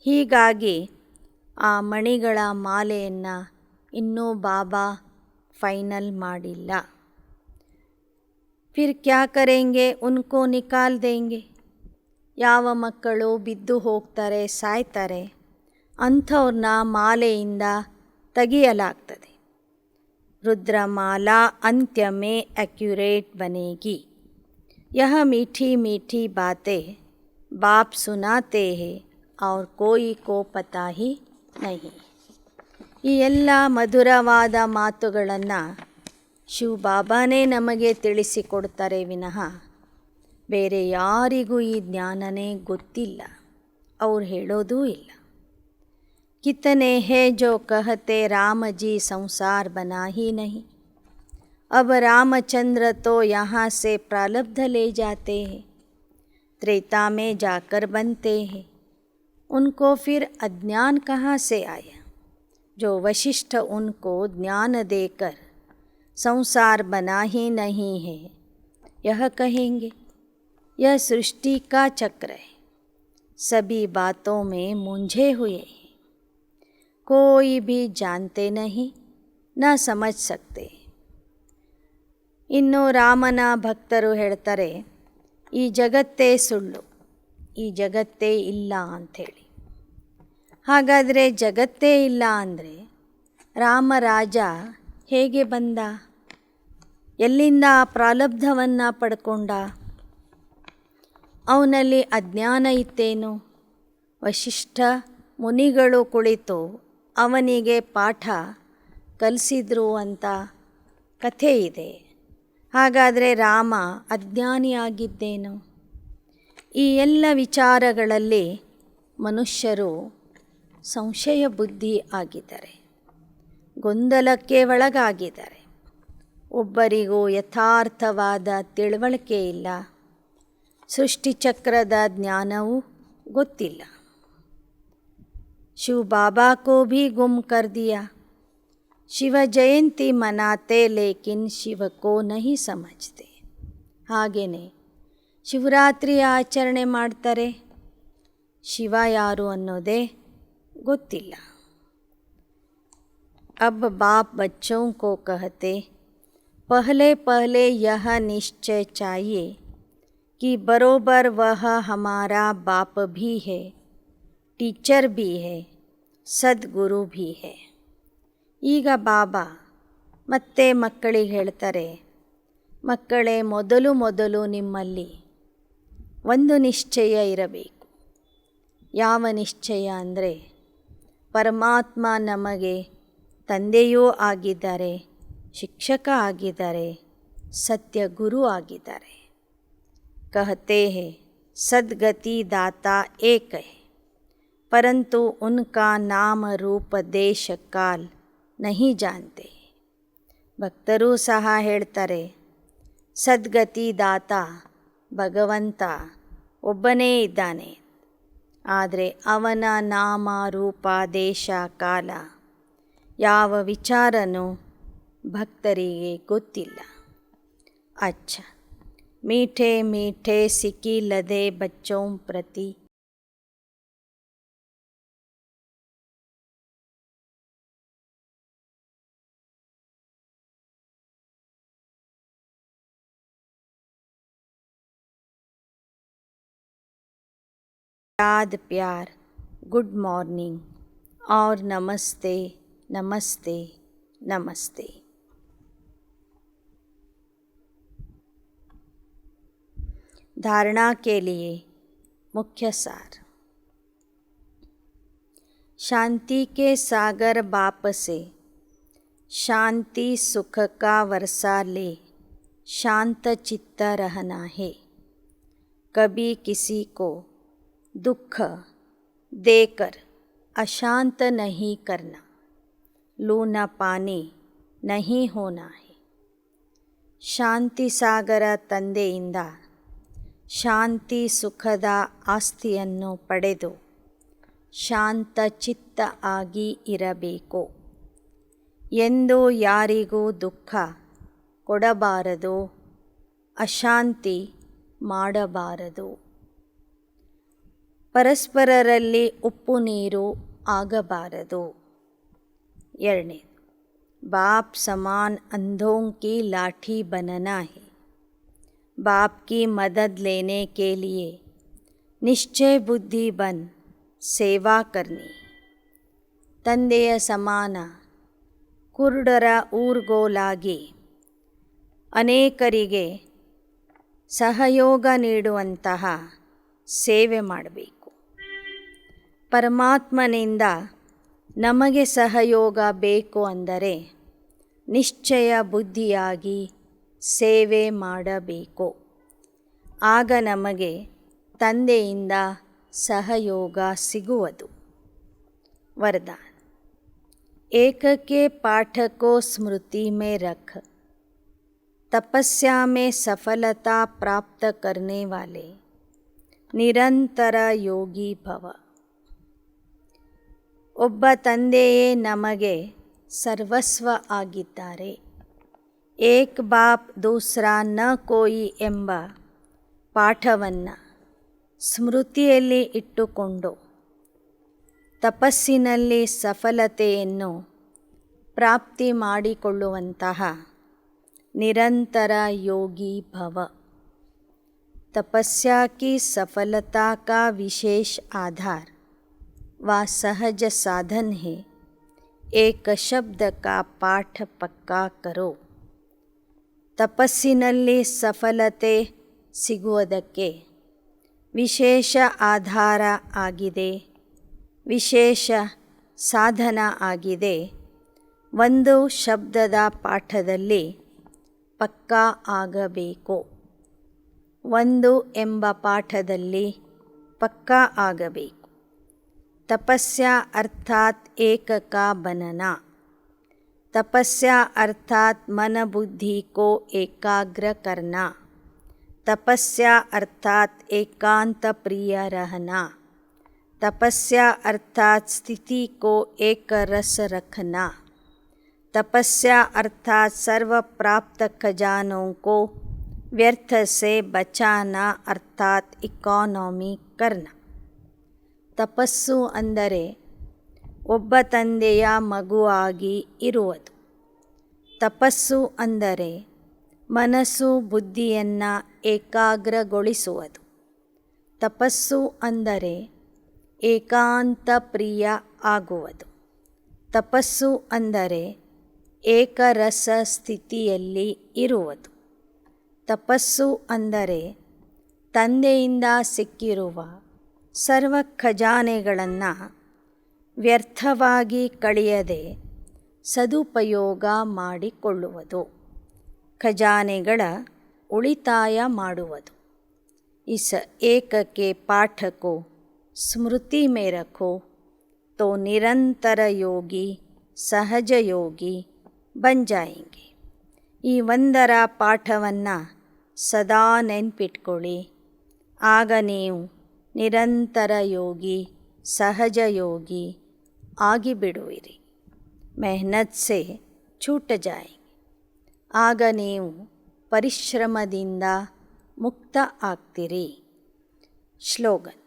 Speaker 1: ಹೀಗಾಗಿ ಆ ಮಣಿಗಳ ಮಾಲೆಯನ್ನು ಇನ್ನೂ ಬಾಬಾ ಫೈನಲ್ ಮಾಡಿಲ್ಲ. ಫಿರ್ ಕ್ಯಾ ಕರೆಂಗೆ, ಉನ್ಕೋ ನಿಕಾಲ್ ದೇಂಗೆ. ಯಾವ ಮಕ್ಕಳು ಬಿದ್ದು ಹೋಗ್ತಾರೆ, ಸಾಯ್ತಾರೆ, ಅಂಥವ್ರನ್ನ ಮಾಲೆಯಿಂದ ತೆಗೆಯಲಾಗ್ತದೆ. रुद्रमाला अंत्य में एक्यूरेट बनेगी. यह मीठी मीठी बातें बाप सुनाते हैं और कोई को पता ही नहीं. ಈ ಎಲ್ಲ ಮಧುರವಾದ ಮಾತುಗಳನ್ನು ಶಿವಬಾಬಾನೇ ನಮಗೆ ತಿಳಿಸಿಕೊಡ್ತಾರೆ ವಿನಃ ಬೇರೆ ಯಾರಿಗೂ ಈ ಜ್ಞಾನನೇ ಗೊತ್ತಿಲ್ಲ, ಅವ್ರು ಹೇಳೋದೂ ಇಲ್ಲ. कितने हैं जो कहते राम जी संसार बना ही नहीं. अब रामचंद्र तो यहाँ से प्रारब्ध ले जाते हैं, त्रेता में जाकर बनते हैं. उनको फिर अज्ञान कहाँ से आया? जो वशिष्ठ उनको ज्ञान देकर संसार बना ही नहीं है, यह कहेंगे. यह सृष्टि का चक्र है. सभी बातों में मूंझे हुए हैं, कोई भी जानते नहीं, न समझ सकते. ಇನ್ನು ರಾಮನ ಭಕ್ತರು ಹೇಳ್ತಾರೆ, ಈ ಜಗತ್ತೇ ಸುಳ್ಳು, ಈ ಜಗತ್ತೇ ಇಲ್ಲ ಅಂಥೇಳಿ. ಹಾಗಾದರೆ ಜಗತ್ತೇ ಇಲ್ಲ ಅಂದರೆ ರಾಮರಾಜ ಹೇಗೆ ಬಂದ? ಎಲ್ಲಿಂದ ಆ ಪ್ರಾರಬ್ಧವನ್ನು ಪಡ್ಕೊಂಡ? ಅವನಲ್ಲಿ ಅಜ್ಞಾನ ಇತ್ತೇನು? ವಶಿಷ್ಠ ಮುನಿಗಳು ಕುಳಿತು ಅವನಿಗೆ ಪಾಠ ಕಲಿಸಿದ್ರು ಅಂತ ಕಥೆ ಇದೆ. ಹಾಗಾದರೆ ರಾಮ ಅಜ್ಞಾನಿಯಾಗಿದ್ದೇನು? ಈ ಎಲ್ಲ ವಿಚಾರಗಳಲ್ಲಿ ಮನುಷ್ಯರು ಸಂಶಯ ಬುದ್ಧಿ ಆಗಿದ್ದಾರೆ, ಗೊಂದಲಕ್ಕೆ ಒಳಗಾಗಿದ್ದಾರೆ. ಒಬ್ಬರಿಗೂ ಯಥಾರ್ಥವಾದ ತಿಳುವಳಿಕೆ ಇಲ್ಲ, ಸೃಷ್ಟಿಚಕ್ರದ ಜ್ಞಾನವೂ ಗೊತ್ತಿಲ್ಲ. ಶಿವ ಬಾಬಾ ಕೋ ಭಿ ಗುಮ್ ಕರ್ ದಿಯಾ, ಶಿವ ಜಯಂತಿ ಮನಾತೆ ಲೇಕಿನ್ ಶಿವ ಕೋ ನಹಿ ಸಮಜ್ತೆ. ಹಾಗೆಯೇ ಶಿವರಾತ್ರಿ ಆಚರಣೆ ಮಾಡ್ತಾರೆ, ಶಿವ ಯಾರು ಅನ್ನೋದೇ ಗೊತ್ತಿಲ್ಲ. अब बाप बच्चों को कहते, पहले पहले यह निश्चय चाहिए कि बरोबर वह हमारा बाप भी है, टीचर भी है, सद्गुरु भी है. ಈಗ ಬಾಬಾ ಮತ್ತೆ ಮಕ್ಕಳಿಗೆ ಹೇಳ್ತಾರೆ, ಮಕ್ಕಳೇ, ಮೊದಲು ನಿಮ್ಮಲ್ಲಿ ಒಂದು ನಿಶ್ಚಯ ಇರಬೇಕು. ಯಾವ ನಿಶ್ಚಯ ಅಂದರೆ, ಪರಮಾತ್ಮ ನಮಗೆ ತಂದೆಯೂ ಆಗಿದ್ದಾರೆ, ಶಿಕ್ಷಕ ಆಗಿದ್ದಾರೆ, ಸತ್ಯ ಗುರು ಆಗಿದ್ದಾರೆ. कहते हैं सद्गति दाता एक है, परंतु उनका नाम रूप देश काल नहीं जानते. ಭಕ್ತರೂ ಸಹ ಹೇಳ್ತಾರೆ, ಸದ್ಗತಿ ದಾತ ಭಗವಂತ ಒಬ್ಬನೇ ಇದ್ದಾನೆ, ಆದರೆ ಅವನ ನಾಮ ರೂಪ ದೇಶ ಕಾಲ ಯಾವ ವಿಚಾರನೂ ಭಕ್ತರಿಗೆ ಗೊತ್ತಿಲ್ಲ. ಅಚ್ಚ मीठे मीठे सिकी लदे बच्चों प्रति याद प्यार, गुड मॉर्निंग और नमस्ते नमस्ते नमस्ते. धारणा के लिए मुख्य सार. शांति के सागर बाप से शांति सुख का वर्षा ले शांत चित्त रहना है. कभी किसी को दुख देकर अशांत नहीं करना, लू न पानी नहीं होना है. ಶಾಂತಿ ಸಾಗರ ತಂದೆಯಿಂದ ಶಾಂತಿ ಸುಖದ ಆಸ್ತಿಯನ್ನು ಪಡೆದು ಶಾಂತ ಚಿತ್ತ ಆಗಿ ಇರಬೇಕು. ಎಂದು ಯಾರಿಗೂ ದುಃಖ ಕೊಡಬಾರದು, ಅಶಾಂತಿ ಮಾಡಬಾರದು. ಪರಸ್ಪರರಲ್ಲಿ ಉಪ್ಪು ನೀರು ಆಗಬಾರದು. 2. बाप समान अंधों की लाठी बनना है. बाप की मदद लेने के लिए निश्चय बुद्धि बन ಸೇವಾ करनी. ತಂದೆಯ ಸಮಾನ ಕುರುಡರ ಊರ್ಗೋಲಾಗಿ ಅನೇಕರಿಗೆ ಸಹಯೋಗ ನೀಡುವಂತಹ ಸೇವೆ ಮಾಡಬೇಕು. ಪರಮಾತ್ಮನಿಂದ ನಮಗೆ ಸಹಯೋಗ ಬೇಕು ಅಂದರೆ ನಿಶ್ಚಯ ಬುದ್ಧಿಯಾಗಿ ಸೇವೆ ಮಾಡಬೇಕು. ಆಗ ನಮಗೆ ತಂದೆಯಿಂದ ಸಹಯೋಗ ಸಿಗುವುದು. वरदान. एक के पाठ को स्मृति में रख, तपस्या में सफलता प्राप्त करने वाले ನಿರಂತರ ಯೋಗಿ ಭವ. ಒಬ್ಬ ತಂದೆಯೇ ನಮಗೆ ಸರ್ವಸ್ವ ಆಗಿದ್ದಾರೆ. ಏಕ್ ಬಾಪ್ ದೂಸರಾ ನ ಕೋಯಿ ಎಂಬ ಪಾಠವನ್ನು ಸ್ಮೃತಿಯಲ್ಲಿ ಇಟ್ಟುಕೊಂಡು ತಪಸ್ಸಿನಲ್ಲಿ ಸಫಲತೆಯನ್ನು ಪ್ರಾಪ್ತಿ ಮಾಡಿಕೊಳ್ಳುವಂತಹ निरंतर योगी भव। तपस्या की सफलता का विशेष आधार व सहज साधन है एक शब्द का पाठ पक्का करो। ತಪಸ್ಸಿನಲ್ಲಿ ಸಫಲತೆ ಸಿಗುವುದಕ್ಕೆ ವಿಶೇಷ ಆಧಾರ ಆಗಿದೆ, ವಿಶೇಷ ಸಾಧನ ಆಗಿದೆ ಒಂದು ಶಬ್ದದ ಪಾಠದಲ್ಲಿ ಪಕ್ಕಾ ಆಗಬೇಕು। ಒಂದು ಎಂಬ ಪಾಠದಲ್ಲಿ ಪಕ್ಕಾ ಆಗಬೇಕು। ತಪಸ್ಯಾ ಅರ್ಥಾತ್ एक का बनना। तपस्या अर्थात मन बुद्धि को एकाग्र करना। तपस्या अर्थात एकांत प्रिय रहना। तपस्या अर्थात स्थिति को एक रस रखना। तपस्या अर्थात सर्व प्राप्त खजानों को व्यर्थ से बचाना अर्थात इकोनॉमी करना। ತಪಸ್ಸು ಅಂದರೆ ಒಬ್ಬ ತಂದೆಯ ಮಗುವಾಗಿ ಇರುವುದು। ತಪಸ್ಸು ಅಂದರೆ ಮನಸ್ಸು ಬುದ್ಧಿಯನ್ನು ಏಕಾಗ್ರಗೊಳಿಸುವುದು। ತಪಸ್ಸು ಅಂದರೆ ಏಕಾಂತ ಪ್ರಿಯ ಆಗುವುದು। ತಪಸ್ಸು ಅಂದರೆ ಏಕರಸ ಸ್ಥಿತಿಯಲ್ಲಿ ಇರುವುದು। ತಪಸ್ಸು ಅಂದರೆ ತಂದೆಯಿಂದ ಸಿಕ್ಕಿರುವ ಸರ್ವ ಖಜಾನೆಗಳನ್ನು ವ್ಯರ್ಥವಾಗಿ ಕಳೆಯದೆ ಸದುಪಯೋಗ ಮಾಡಿಕೊಳ್ಳುವುದು, ಖಜಾನೆಗಳ ಉಳಿತಾಯ ಮಾಡುವುದು। इस एक के पाठ को स्मृति में रखो तो निरंतर योगी सहज योगी बन जाएंगे। ಈ ಒಂದರ ಪಾಠವನ್ನು ಸದಾ ನೆನಪಿಟ್ಕೊಳ್ಳಿ, ಆಗ ನೀವು ನಿರಂತರ ಯೋಗಿ सहज योगी आगे बिडुविरी। मेहनत से छूट जाएंगे। ಆಗ ನೀವು ಪರಿಶ್ರಮದಿಂದ ಮುಕ್ತ ಆಗ್ತೀರಿ। श्लोगन।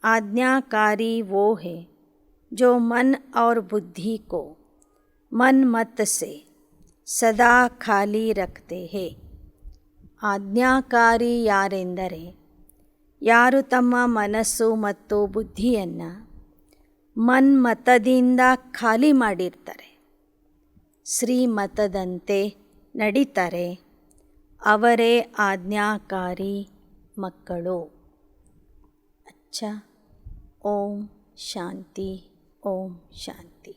Speaker 1: आज्ञाकारी वो है जो मन और बुद्धि को मन मत से सदा खाली रखते हैं। ಆಜ್ಞಾಕಾರಿ ಯಾರೆಂದರೆ ಯಾರು ತಮ್ಮ ಮನಸ್ಸು ಮತ್ತು ಬುದ್ಧಿಯನ್ನು ಮನ್ಮತದಿಂದ ಖಾಲಿ ಮಾಡಿರ್ತಾರೆ, ಶ್ರೀಮತದಂತೆ ನಡೀತಾರೆ, ಅವರೇ ಆಜ್ಞಾಕಾರಿ ಮಕ್ಕಳು। अच्छा, ಓಂ ಶಾಂತಿ, ಓಂ ಶಾಂತಿ।